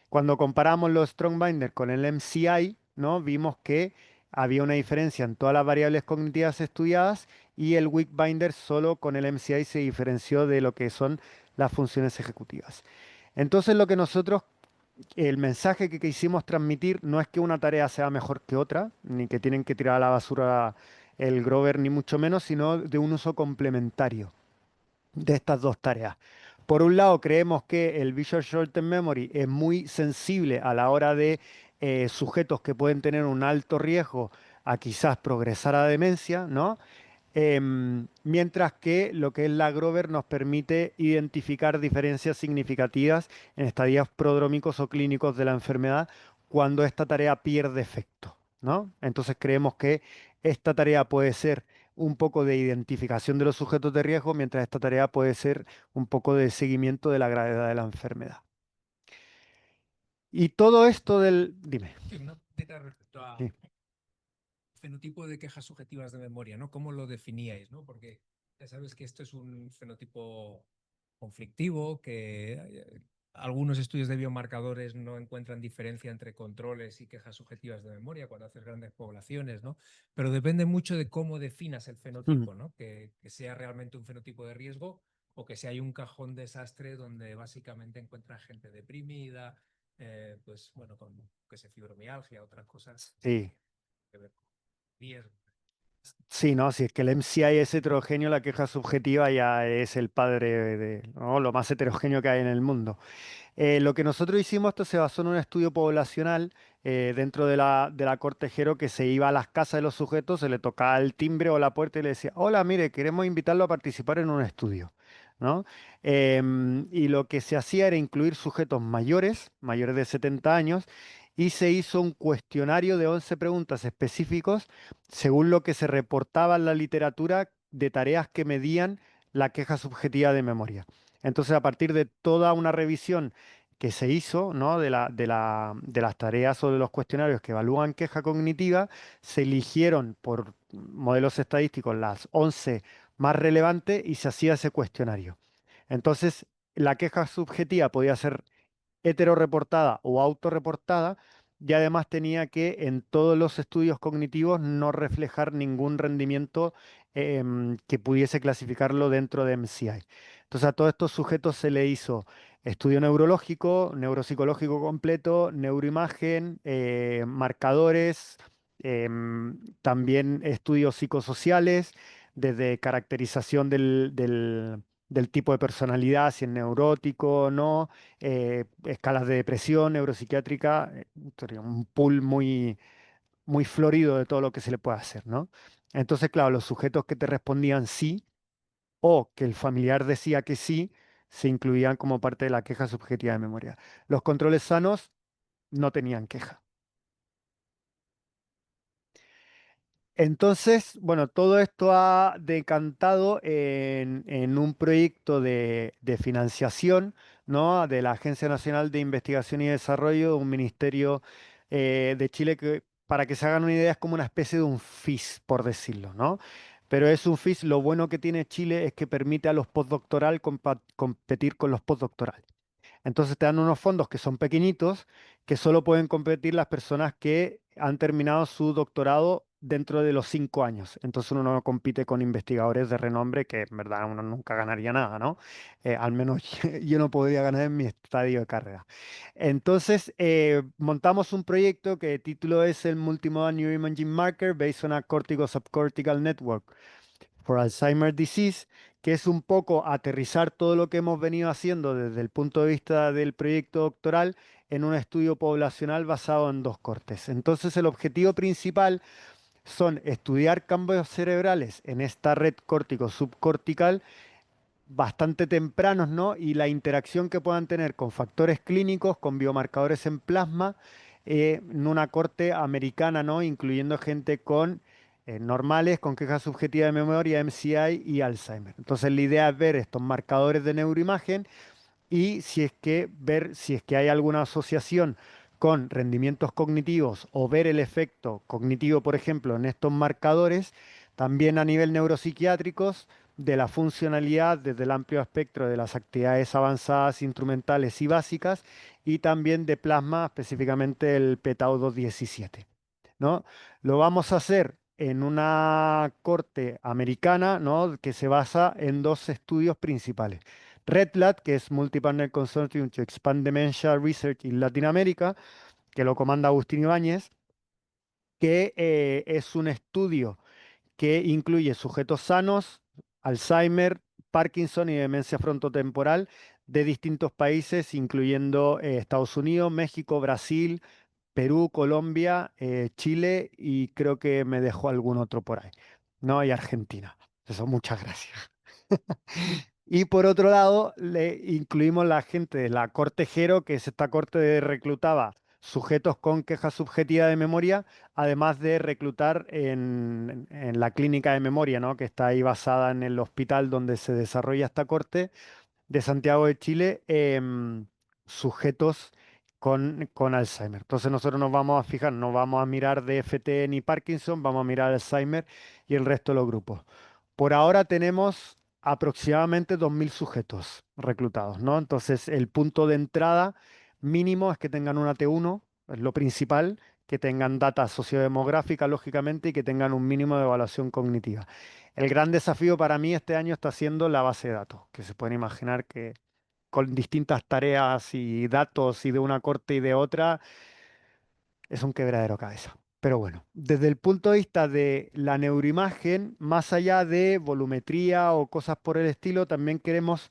Cuando comparamos los strong binders con el MCI, ¿no? Vimos que había una diferencia en todas las variables cognitivas estudiadas y el weak binder solo con el MCI se diferenció de lo que son las funciones ejecutivas. Entonces lo que nosotros, el mensaje que quisimos transmitir no es que una tarea sea mejor que otra, ni que tienen que tirar a la basura el Grover, ni mucho menos, sino de un uso complementario de estas dos tareas. Por un lado, creemos que el Visual Short-Term Memory es muy sensible a la hora de sujetos que pueden tener un alto riesgo a quizás progresar a demencia, ¿no? Mientras que lo que es la Grover nos permite identificar diferencias significativas en estadios prodrómicos o clínicos de la enfermedad cuando esta tarea pierde efecto, ¿no? Entonces creemos que esta tarea puede ser un poco de identificación de los sujetos de riesgo, mientras esta tarea puede ser un poco de seguimiento de la gravedad de la enfermedad. Y todo esto del... Dime. Una pregunta respecto a Sí. fenotipo de quejas subjetivas de memoria, ¿no? ¿Cómo lo definíais, no? Porque ya sabes que esto es un fenotipo conflictivo, que algunos estudios de biomarcadores no encuentran diferencia entre controles y quejas subjetivas de memoria cuando haces grandes poblaciones, ¿no? Pero depende mucho de cómo definas el fenotipo, ¿no? Que sea realmente un fenotipo de riesgo o que sea un cajón desastre donde básicamente encuentras gente deprimida, pues bueno, con que se fibromialgia, otras cosas Sí. que ver con riesgo. Sí, no, si es que el MCI es heterogéneo, la queja subjetiva ya es el padre de, ¿no? Lo más heterogéneo que hay en el mundo. Lo que nosotros hicimos, esto se basó en un estudio poblacional dentro de la Cortejero, que se iba a las casas de los sujetos, se le tocaba el timbre o la puerta y le decía, hola, mire, queremos invitarlo a participar en un estudio, ¿no? Y lo que se hacía era incluir sujetos mayores, mayores de 70 años, y se hizo un cuestionario de 11 preguntas específicos según lo que se reportaba en la literatura de tareas que medían la queja subjetiva de memoria. Entonces, a partir de toda una revisión que se hizo, ¿no? de las tareas o de los cuestionarios que evalúan queja cognitiva, se eligieron por modelos estadísticos las 11 más relevantes y se hacía ese cuestionario. Entonces, la queja subjetiva podía ser heteroreportada o autorreportada, y además tenía que en todos los estudios cognitivos no reflejar ningún rendimiento que pudiese clasificarlo dentro de MCI. Entonces a todos estos sujetos se le hizo estudio neurológico, neuropsicológico completo, neuroimagen, marcadores, también estudios psicosociales, desde caracterización del tipo de personalidad, si es neurótico o no, escalas de depresión neuropsiquiátrica, un pool muy, muy florido de todo lo que se le puede hacer, ¿no? Entonces, claro, los sujetos que te respondían sí o que el familiar decía que sí, se incluían como parte de la queja subjetiva de memoria. Los controles sanos no tenían queja. Entonces, bueno, todo esto ha decantado en un proyecto de financiación, ¿no? De la Agencia Nacional de Investigación y Desarrollo, un ministerio de Chile que, para que se hagan una idea, es como una especie de un FIS, por decirlo, ¿no? Pero es un FIS, lo bueno que tiene Chile es que permite a los postdoctoral competir con los postdoctoral. Entonces te dan unos fondos que son pequeñitos, que solo pueden competir las personas que han terminado su doctorado dentro de los 5 años. Entonces uno no compite con investigadores de renombre que en verdad uno nunca ganaría nada, ¿no? Al menos yo no podría ganar en mi estadio de carrera. Entonces montamos un proyecto que el título es el Multimodal Neuroimaging Marker Based on a Cortico-Subcortical Network for Alzheimer's Disease, que es un poco aterrizar todo lo que hemos venido haciendo desde el punto de vista del proyecto doctoral en un estudio poblacional basado en 2 cortes. Entonces, el objetivo principal son estudiar cambios cerebrales en esta red córtico-subcortical bastante tempranos, ¿no? Y la interacción que puedan tener con factores clínicos, con biomarcadores en plasma, en una corte americana, ¿no? Incluyendo gente con normales, con queja subjetiva de memoria, MCI y Alzheimer. Entonces la idea es ver estos marcadores de neuroimagen y si es que ver si es que hay alguna asociación con rendimientos cognitivos o ver el efecto cognitivo, por ejemplo, en estos marcadores, también a nivel neuropsiquiátricos, de la funcionalidad desde el amplio espectro de las actividades avanzadas, instrumentales y básicas, y también de plasma, específicamente el PTAU 17, ¿no? Lo vamos a hacer en una corte americana, ¿no? Que se basa en 2 estudios principales. REDLAT, que es Multi-Partner Consortium to Expand Dementia Research in Latin America, que lo comanda Agustín Ibáñez, que es un estudio que incluye sujetos sanos, Alzheimer, Parkinson y demencia frontotemporal de distintos países, incluyendo Estados Unidos, México, Brasil, Perú, Colombia, Chile y creo que me dejó algún otro por ahí, ¿no? Y Argentina. Eso, muchas gracias. Y por otro lado, le incluimos la gente de la corte Gero, que es esta corte de reclutaba sujetos con queja subjetiva de memoria, además de reclutar en la clínica de memoria, ¿no? Que está ahí basada en el hospital donde se desarrolla esta corte de Santiago de Chile, sujetos con Alzheimer. Entonces nosotros nos vamos a fijar, no vamos a mirar DFT ni Parkinson, vamos a mirar Alzheimer y el resto de los grupos. Por ahora tenemos aproximadamente 2.000 sujetos reclutados, ¿no? Entonces el punto de entrada mínimo es que tengan una T1, es lo principal, que tengan data sociodemográfica, lógicamente, y que tengan un mínimo de evaluación cognitiva. El gran desafío para mí este año está siendo la base de datos, que se pueden imaginar que con distintas tareas y datos y de una corte y de otra, es un quebradero de cabeza. Pero bueno, desde el punto de vista de la neuroimagen, más allá de volumetría o cosas por el estilo, también queremos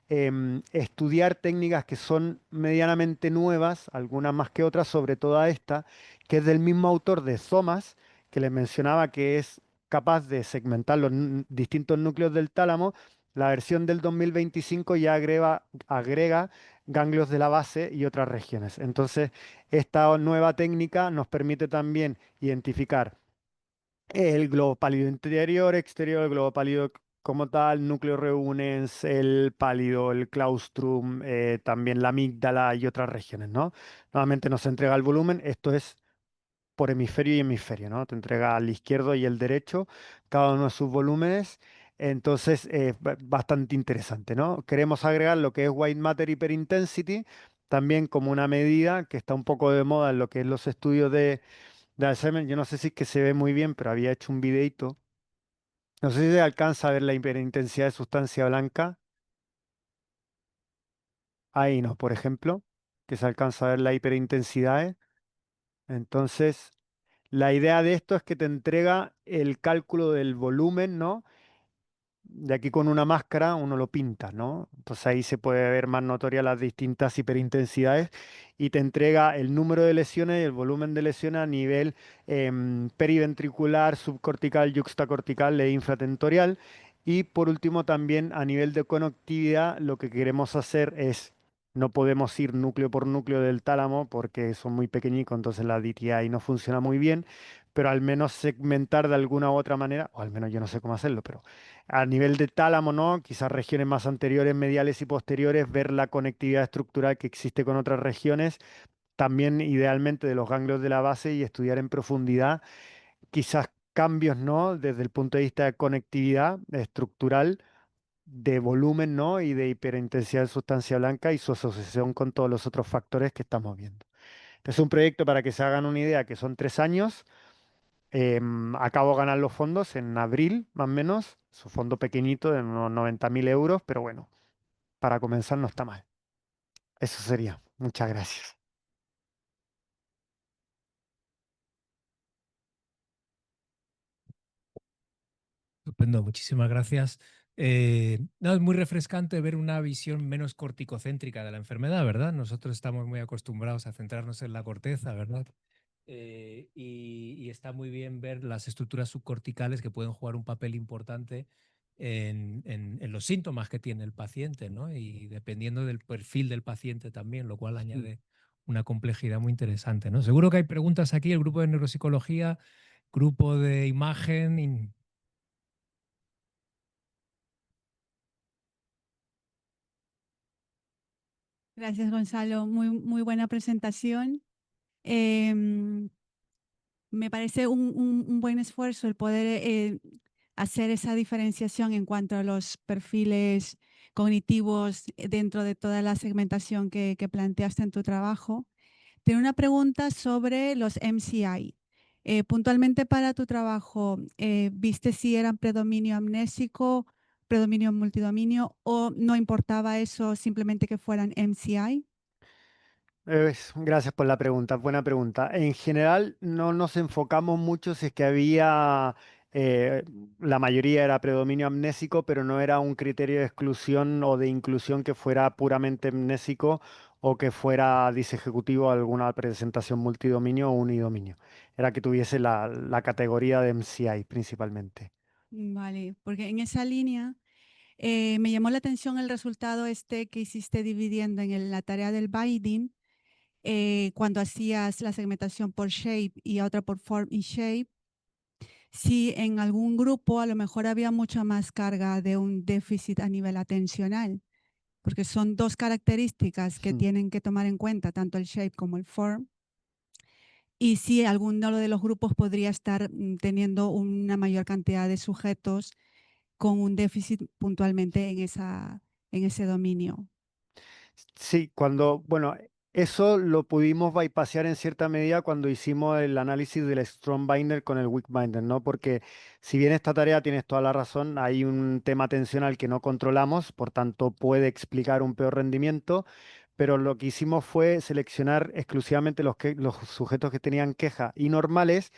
estudiar técnicas que son medianamente nuevas, algunas más que otras, sobre todo esta, que es del mismo autor de Thomas, que les mencionaba que es capaz de segmentar los distintos núcleos del tálamo. La versión del 2025 ya agrega ganglios de la base y otras regiones. Entonces, esta nueva técnica nos permite también identificar el globo pálido interior, exterior, el globo pálido como tal, núcleo reunens, el pálido, el claustrum, también la amígdala y otras regiones, ¿no? Nuevamente nos entrega el volumen, esto es por hemisferio y hemisferio, ¿no? Te entrega al izquierdo y el derecho cada uno de sus volúmenes. Entonces, bastante interesante, ¿no? Queremos agregar lo que es White Matter Hyperintensity, también como una medida que está un poco de moda en lo que es los estudios de Alzheimer. Yo no sé si es que se ve muy bien, pero había hecho un videito. No sé si se alcanza a ver la hiperintensidad de sustancia blanca. Ahí no, por ejemplo, que se alcanza a ver la hiperintensidad. Entonces, la idea de esto es que te entrega el cálculo del volumen, ¿no? De aquí con una máscara uno lo pinta, ¿no? Entonces ahí se puede ver más notoria las distintas hiperintensidades y te entrega el número de lesiones y el volumen de lesiones a nivel periventricular, subcortical, yuxtacortical e infratentorial. Y por último también a nivel de conectividad lo que queremos hacer es, no podemos ir núcleo por núcleo del tálamo porque son muy pequeñicos, entonces la DTI no funciona muy bien, pero al menos segmentar de alguna u otra manera, o al menos yo no sé cómo hacerlo, pero a nivel de tálamo, ¿no? Quizás regiones más anteriores, mediales y posteriores, ver la conectividad estructural que existe con otras regiones, también idealmente de los ganglios de la base y estudiar en profundidad quizás cambios, ¿no? Desde el punto de vista de conectividad estructural, de volumen, ¿no? Y de hiperintensidad de sustancia blanca y su asociación con todos los otros factores que estamos viendo. Es un proyecto para que se hagan una idea que son 3 años. Acabo de ganar los fondos en abril, más o menos. Su fondo pequeñito de unos 90.000 euros, pero bueno, para comenzar no está mal. Eso sería. Muchas gracias. Estupendo, muchísimas gracias. No, es muy refrescante ver una visión menos corticocéntrica de la enfermedad, ¿verdad? Nosotros estamos muy acostumbrados a centrarnos en la corteza, ¿verdad? Y está muy bien ver las estructuras subcorticales que pueden jugar un papel importante en los síntomas que tiene el paciente, ¿no? Y dependiendo del perfil del paciente también, lo cual añade una complejidad muy interesante, ¿no? Seguro que hay preguntas aquí, el grupo de neuropsicología, grupo de imagen. Gracias, Gonzalo. Muy buena presentación. Em, Me parece un buen esfuerzo el poder hacer esa diferenciación en cuanto a los perfiles cognitivos dentro de toda la segmentación que planteaste en tu trabajo. Tengo una pregunta sobre los MCI. Puntualmente para tu trabajo, ¿viste si eran predominio amnésico, predominio multidominio o no importaba eso, simplemente que fueran MCI? Gracias por la pregunta, buena pregunta. En general no nos enfocamos mucho si es que había, eh, la mayoría era predominio amnésico, pero no era un criterio de exclusión o de inclusión que fuera puramente amnésico o que fuera disejecutivo alguna presentación multidominio o unidominio. Era que tuviese la categoría de MCI principalmente. Vale, porque en esa línea me llamó la atención el resultado este que hiciste dividiendo la tarea del binding, cuando hacías la segmentación por shape y otra por form y shape. Si en algún grupo a lo mejor había mucha más carga de un déficit a nivel atencional, porque son dos características que Hmm. tienen que tomar en cuenta, tanto el shape como el form. Y si alguno de los grupos podría estar teniendo una mayor cantidad de sujetos con un déficit puntualmente en ese dominio. Sí, bueno, eso lo pudimos bypassear en cierta medida cuando hicimos el análisis del strong binder con el weak binder, ¿no? Porque si bien esta tarea tienes toda la razón, hay un tema tensional que no controlamos, por tanto puede explicar un peor rendimiento, pero lo que hicimos fue seleccionar exclusivamente los sujetos que tenían quejas y normales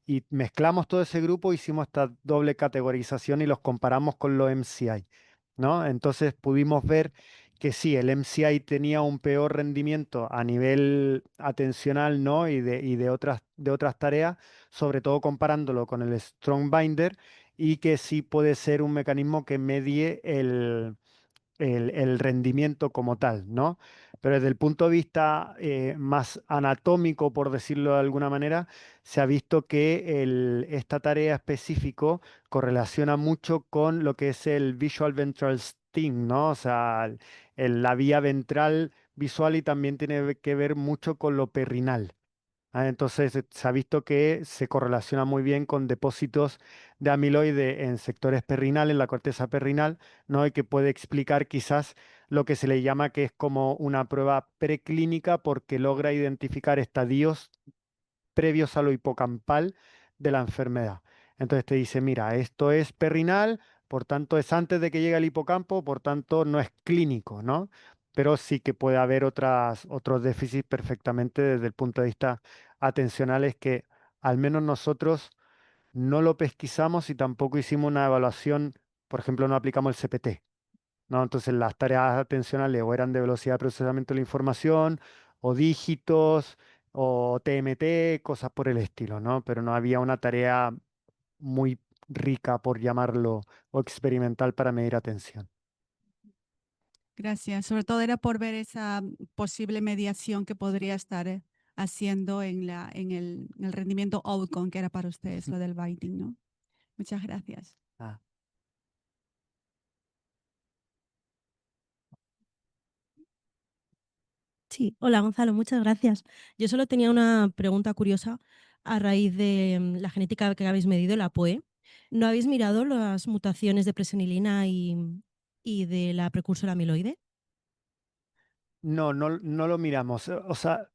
y mezclamos todo ese grupo, hicimos esta doble categorización y los comparamos con los MCI, ¿no? Entonces pudimos ver que sí, el MCI tenía un peor rendimiento a nivel atencional, ¿no? Y de otras tareas, sobre todo comparándolo con el Strong Binder, y que sí puede ser un mecanismo que medie el rendimiento como tal, ¿no? Pero desde el punto de vista más anatómico, por decirlo de alguna manera, se ha visto que esta tarea específico correlaciona mucho con lo que es el Visual Ventral Sting, ¿no? O sea, la vía ventral visual y también tiene que ver mucho con lo perrinal. Entonces se ha visto que se correlaciona muy bien con depósitos de amiloide en sectores perrinales, en la corteza perrinal, ¿no? Y que puede explicar quizás lo que se le llama que es como una prueba preclínica porque logra identificar estadios previos a lo hipocampal de la enfermedad. Entonces te dice, mira, esto es perrinal, por tanto es antes de que llegue al hipocampo, por tanto no es clínico, ¿no? Pero sí que puede haber otros déficits perfectamente desde el punto de vista atencional, es que al menos nosotros no lo pesquisamos y tampoco hicimos una evaluación, por ejemplo, no aplicamos el CPT. ¿No? Entonces las tareas atencionales o eran de velocidad de procesamiento de la información, o dígitos, o TMT, cosas por el estilo, ¿no? Pero no había una tarea muy rica, por llamarlo, o experimental para medir atención. Gracias. Sobre todo era por ver esa posible mediación que podría estar haciendo en el rendimiento outcome que era para ustedes, lo del biting, ¿no? Muchas gracias. Ah. Sí, hola Gonzalo, muchas gracias. Yo solo tenía una pregunta curiosa a raíz de la genética que habéis medido, la POE. ¿No habéis mirado las mutaciones de presenilina y de la precursora amiloide? No, no lo miramos. O sea,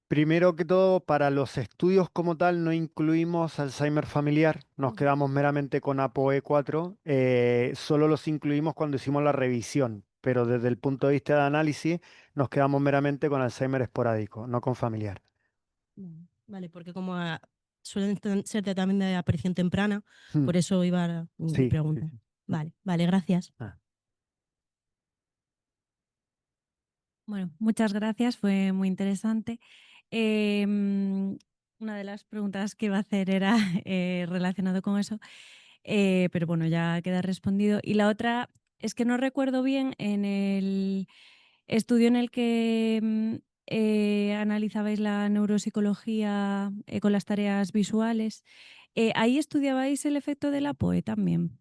primero que todo, para los estudios como tal no incluimos Alzheimer familiar, nos quedamos meramente con APOE4, solo los incluimos cuando hicimos la revisión, pero desde el punto de vista de análisis nos quedamos meramente con Alzheimer esporádico, no con familiar. Vale, porque como suelen ser también de aparición temprana, Hmm, por eso iba a mi Sí, sí, pregunta. sí. Vale, vale, gracias. Ah. Bueno, muchas gracias, fue muy interesante. Una de las preguntas que iba a hacer era relacionado con eso, pero bueno, ya queda respondido. Y la otra es que no recuerdo bien en el estudio en el que analizabais la neuropsicología con las tareas visuales, ahí estudiabais el efecto de la POE también.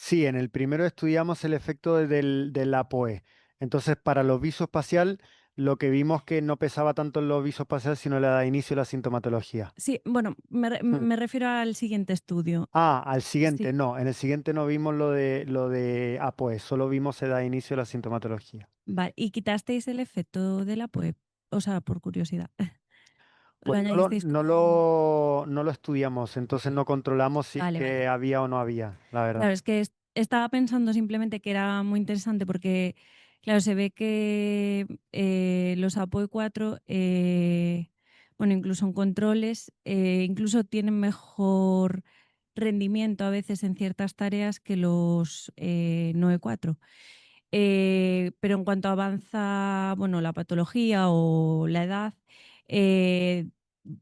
Sí, en el primero estudiamos el efecto del APOE. Entonces, para lo visoespacial, lo que vimos que no pesaba tanto en lo visoespacial, sino la de inicio de la sintomatología. Sí, bueno, Hmm. me refiero al siguiente estudio. Al Sí. siguiente, no. En el siguiente no vimos lo de APOE, solo vimos edad de inicio de la sintomatología. Vale, ¿y quitasteis el efecto de la POE? O sea, por curiosidad. ¿Lo Pues añadisteis como...? no lo estudiamos, entonces no controlamos si es Vale, que vale. había o no había, la verdad. Claro, es que estaba pensando simplemente que era muy interesante porque, claro, se ve que los APOE4, bueno, incluso en controles, incluso tienen mejor rendimiento a veces en ciertas tareas que los NOE4. Pero en cuanto avanza, bueno, la patología o la edad, eh,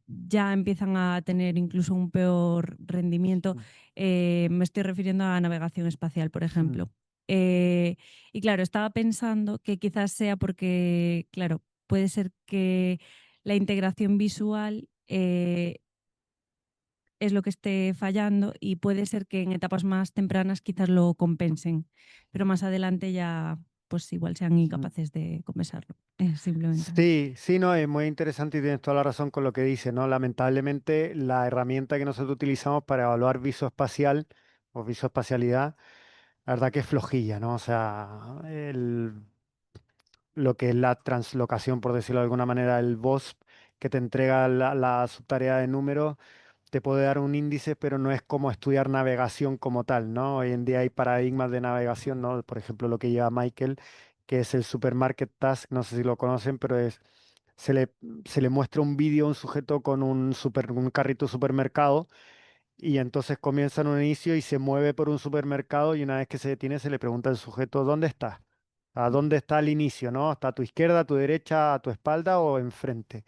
ya empiezan a tener incluso un peor rendimiento. Mm. Me estoy refiriendo a navegación espacial, por Mm. ejemplo. Y claro, estaba pensando que quizás sea porque, claro, puede ser que la integración visual es lo que esté fallando y puede ser que en etapas más tempranas quizás lo compensen, pero más adelante ya pues igual sean incapaces de compensarlo, simplemente. Sí, sí, no, es muy interesante y tienes toda la razón con lo que dices, ¿no? Lamentablemente, la herramienta que nosotros utilizamos para evaluar visoespacial o visoespacialidad, la verdad que es flojilla, ¿no? O sea, lo que es la translocación, por decirlo de alguna manera, el VOSP que te entrega la subtarea de números, te puede dar un índice, pero no es como estudiar navegación como tal, ¿no? Hoy en día hay paradigmas de navegación, ¿no? Por ejemplo, lo que lleva Michael, que es el Supermarket Task, no sé si lo conocen, pero se le, se le muestra un vídeo a un sujeto con un carrito de supermercado y entonces comienza en un inicio y se mueve por un supermercado y una vez que se detiene se le pregunta al sujeto, ¿dónde estás? ¿A dónde está el inicio, no? ¿Está a tu izquierda, a tu derecha, a tu espalda o enfrente?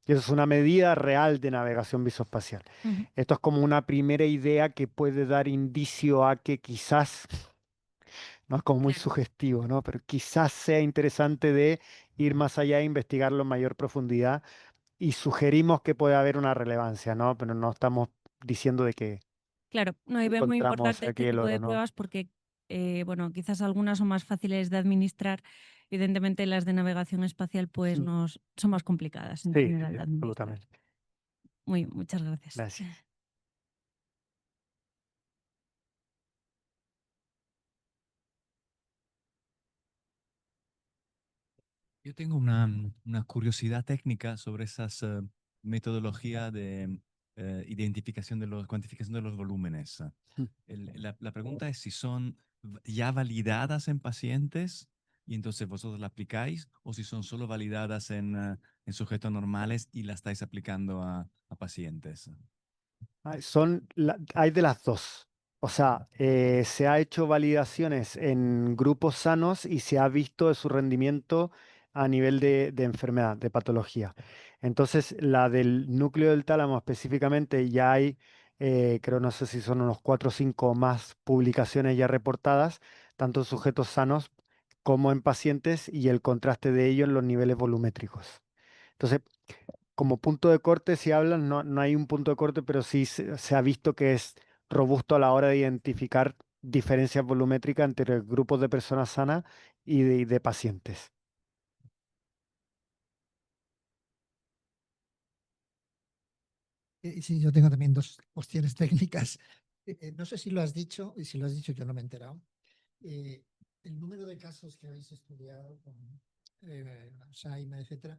Y eso es una medida real de navegación visoespacial. Ujú. Esto es como una primera idea que puede dar indicio a que quizás, no es como muy Claro. sugestivo, ¿no? Pero quizás sea interesante de ir más allá e investigarlo en mayor profundidad y sugerimos que puede haber una relevancia, ¿no? Pero no estamos diciendo de que Claro, no, y veo muy encontramos importante aquí este el tipo oro, de ¿no? pruebas porque, bueno, quizás algunas son más fáciles de administrar evidentemente las de navegación espacial pues son más complicadas en Sí, general de administrar. absolutamente. Muchas gracias. Gracias. Yo tengo una curiosidad técnica sobre esas metodologías de identificación de cuantificación de los volúmenes. La pregunta es si son ya validadas en pacientes y entonces vosotros la aplicáis, o si son solo validadas en sujetos normales y la estáis aplicando a pacientes. Hay de las dos. O sea, se ha hecho validaciones en grupos sanos y se ha visto su rendimiento a nivel de enfermedad, de patología. Entonces, la del núcleo del tálamo específicamente ya hay, creo, no sé si son unos 4 o 5 más publicaciones ya reportadas, tanto en sujetos sanos como en pacientes, y el contraste de ello en los niveles volumétricos. Entonces, como punto de corte, si hablan, no hay un punto de corte, pero sí se ha visto que es robusto a la hora de identificar diferencias volumétricas entre grupos de personas sanas y de pacientes. Sí, yo tengo también dos cuestiones técnicas. No sé si lo has dicho, y si lo has dicho yo no me he enterado. El número de casos que habéis estudiado con Alzheimer, etcétera,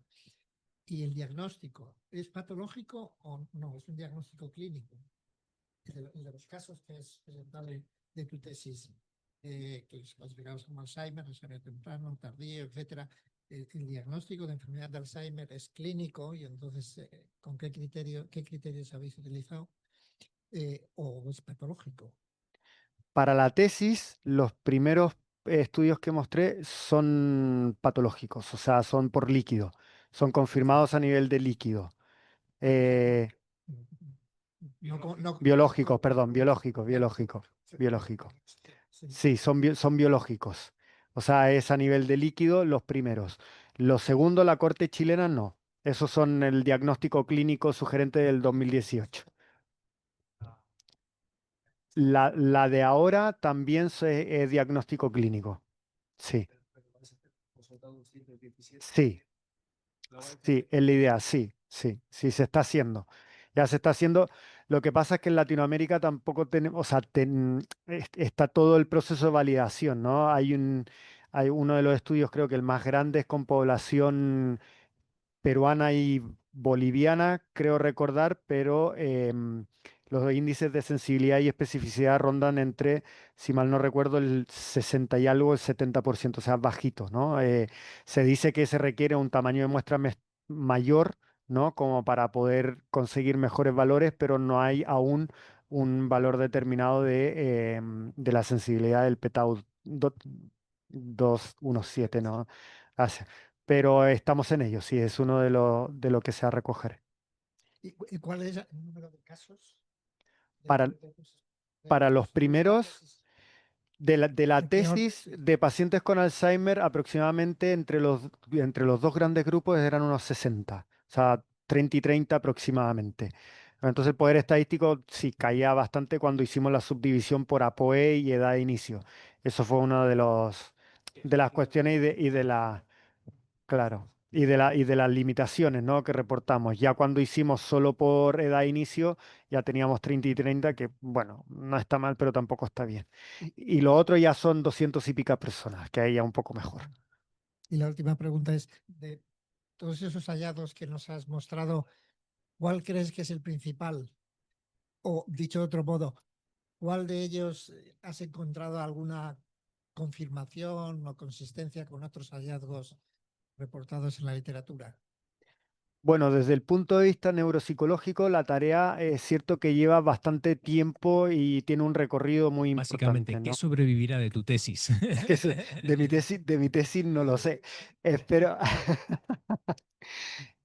y el diagnóstico, ¿es patológico o no? ¿Es un diagnóstico clínico? El de los casos que es presentable de tu tesis, que es clasificados como Alzheimer, Alzheimer temprano, tardío, etcétera. El diagnóstico de enfermedad de Alzheimer es clínico, y entonces, ¿con qué criterios habéis utilizado? ¿O es patológico? Para la tesis, los primeros estudios que mostré son patológicos, o sea, son por líquido, son confirmados a nivel de líquido. Biológicos, perdón, biológicos. Sí, son biológicos. O sea, es a nivel de líquido los primeros. Los segundos, la Corte chilena, no. Esos son el diagnóstico clínico sugerente del 2018. La de ahora también es diagnóstico clínico. Sí. Sí, sí, es la idea, sí, se está haciendo. Ya se está haciendo. Lo que pasa es que en Latinoamérica tampoco tenemos, o sea, está todo el proceso de validación, ¿no? Hay uno de los estudios, creo que el más grande, es con población peruana y boliviana, creo recordar, pero los índices de sensibilidad y especificidad rondan entre, si mal no recuerdo, el 60 y algo, el 70%, o sea, bajito, ¿no? Se dice que se requiere un tamaño de muestra mayor, ¿no? Como para poder conseguir mejores valores, pero no hay aún un valor determinado de la sensibilidad del p-tau 217, ¿no? Pero estamos en ello, sí, es uno de lo que se va a recoger. ¿Y cuál es el número de casos? Para, para los primeros de la tesis de pacientes con Alzheimer, aproximadamente entre los dos grandes grupos eran unos 60, o sea, 30 y 30 aproximadamente. Entonces el poder estadístico sí caía bastante cuando hicimos la subdivisión por APOE y edad de inicio. Eso fue una de las cuestiones claro, y de las limitaciones, ¿no?, que reportamos. Ya cuando hicimos solo por edad de inicio, ya teníamos 30 y 30, que bueno, no está mal, pero tampoco está bien. Y lo otro ya son 200 y pica personas, que ahí ya un poco mejor. Y la última pregunta es, de todos esos hallazgos que nos has mostrado, ¿cuál crees que es el principal? O dicho de otro modo, ¿cuál de ellos has encontrado alguna confirmación o consistencia con otros hallazgos reportados en la literatura? Bueno, desde el punto de vista neuropsicológico, la tarea es cierto que lleva bastante tiempo y tiene un recorrido muy Básicamente, importante, ¿qué ¿no? sobrevivirá de tu tesis? De mi tesis no lo sé. Espero,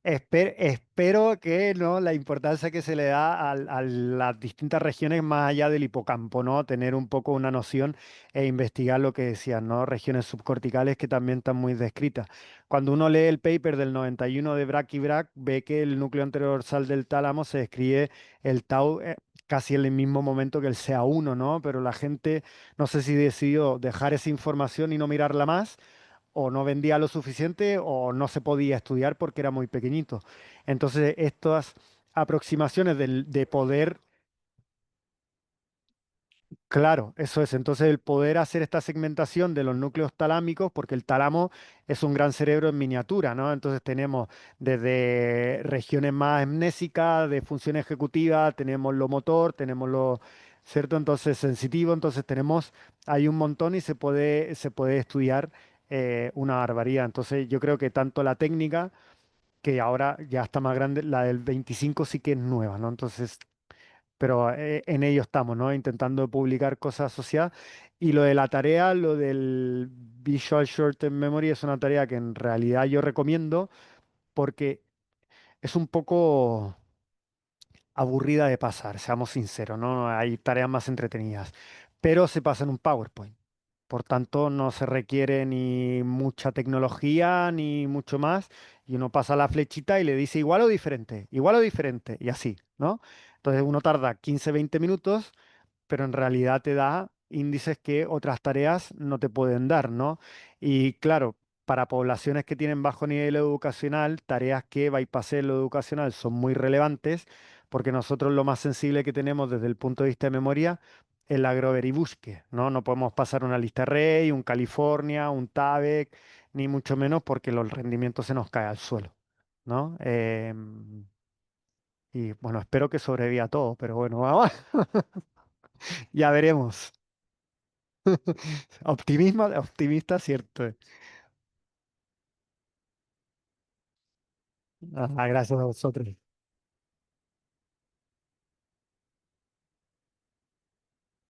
espero que, ¿no?, la importancia que se le da a las distintas regiones más allá del hipocampo, ¿no? Tener un poco una noción e investigar lo que decían, ¿no? Regiones subcorticales que también están muy descritas. Cuando uno lee el paper del 91 de Brack y Brack, ve que el núcleo anterodorsal del tálamo se describe el tau casi en el mismo momento que el CA1, ¿no? Pero la gente, no sé si decidió dejar esa información y no mirarla más, o no vendía lo suficiente o no se podía estudiar porque era muy pequeñito. Entonces, estas aproximaciones de poder. Claro, eso es. Entonces, el poder hacer esta segmentación de los núcleos talámicos, porque el tálamo es un gran cerebro en miniatura, ¿no? Entonces, tenemos desde regiones más amnésicas, de función ejecutiva, tenemos lo motor, tenemos lo, ¿cierto? Entonces, sensitivo, entonces hay un montón y se puede estudiar una barbaridad. Entonces, yo creo que tanto la técnica, que ahora ya está más grande, la del 25 sí que es nueva, ¿no? Entonces, pero en ello estamos, ¿no? Intentando publicar cosas asociadas. Y lo de la tarea, lo del Visual Short Term Memory, es una tarea que en realidad yo recomiendo porque es un poco aburrida de pasar, seamos sinceros, ¿no? Hay tareas más entretenidas, pero se pasa en un PowerPoint. Por tanto, no se requiere ni mucha tecnología ni mucho más. Y uno pasa la flechita y le dice igual o diferente, y así, ¿no? Entonces uno tarda 15, 20 minutos, pero en realidad te da índices que otras tareas no te pueden dar, ¿no? Y claro, para poblaciones que tienen bajo nivel educacional, tareas que bypassen lo educacional son muy relevantes, porque nosotros lo más sensible que tenemos desde el punto de vista de memoria es la Grover y Busque, ¿no? No podemos pasar una lista array, un California, un TABEC, ni mucho menos porque los rendimientos se nos caen al suelo, ¿no? Y bueno, espero que sobreviva todo, pero bueno, vamos, ya veremos. Optimismo, optimista, cierto. Gracias a vosotros.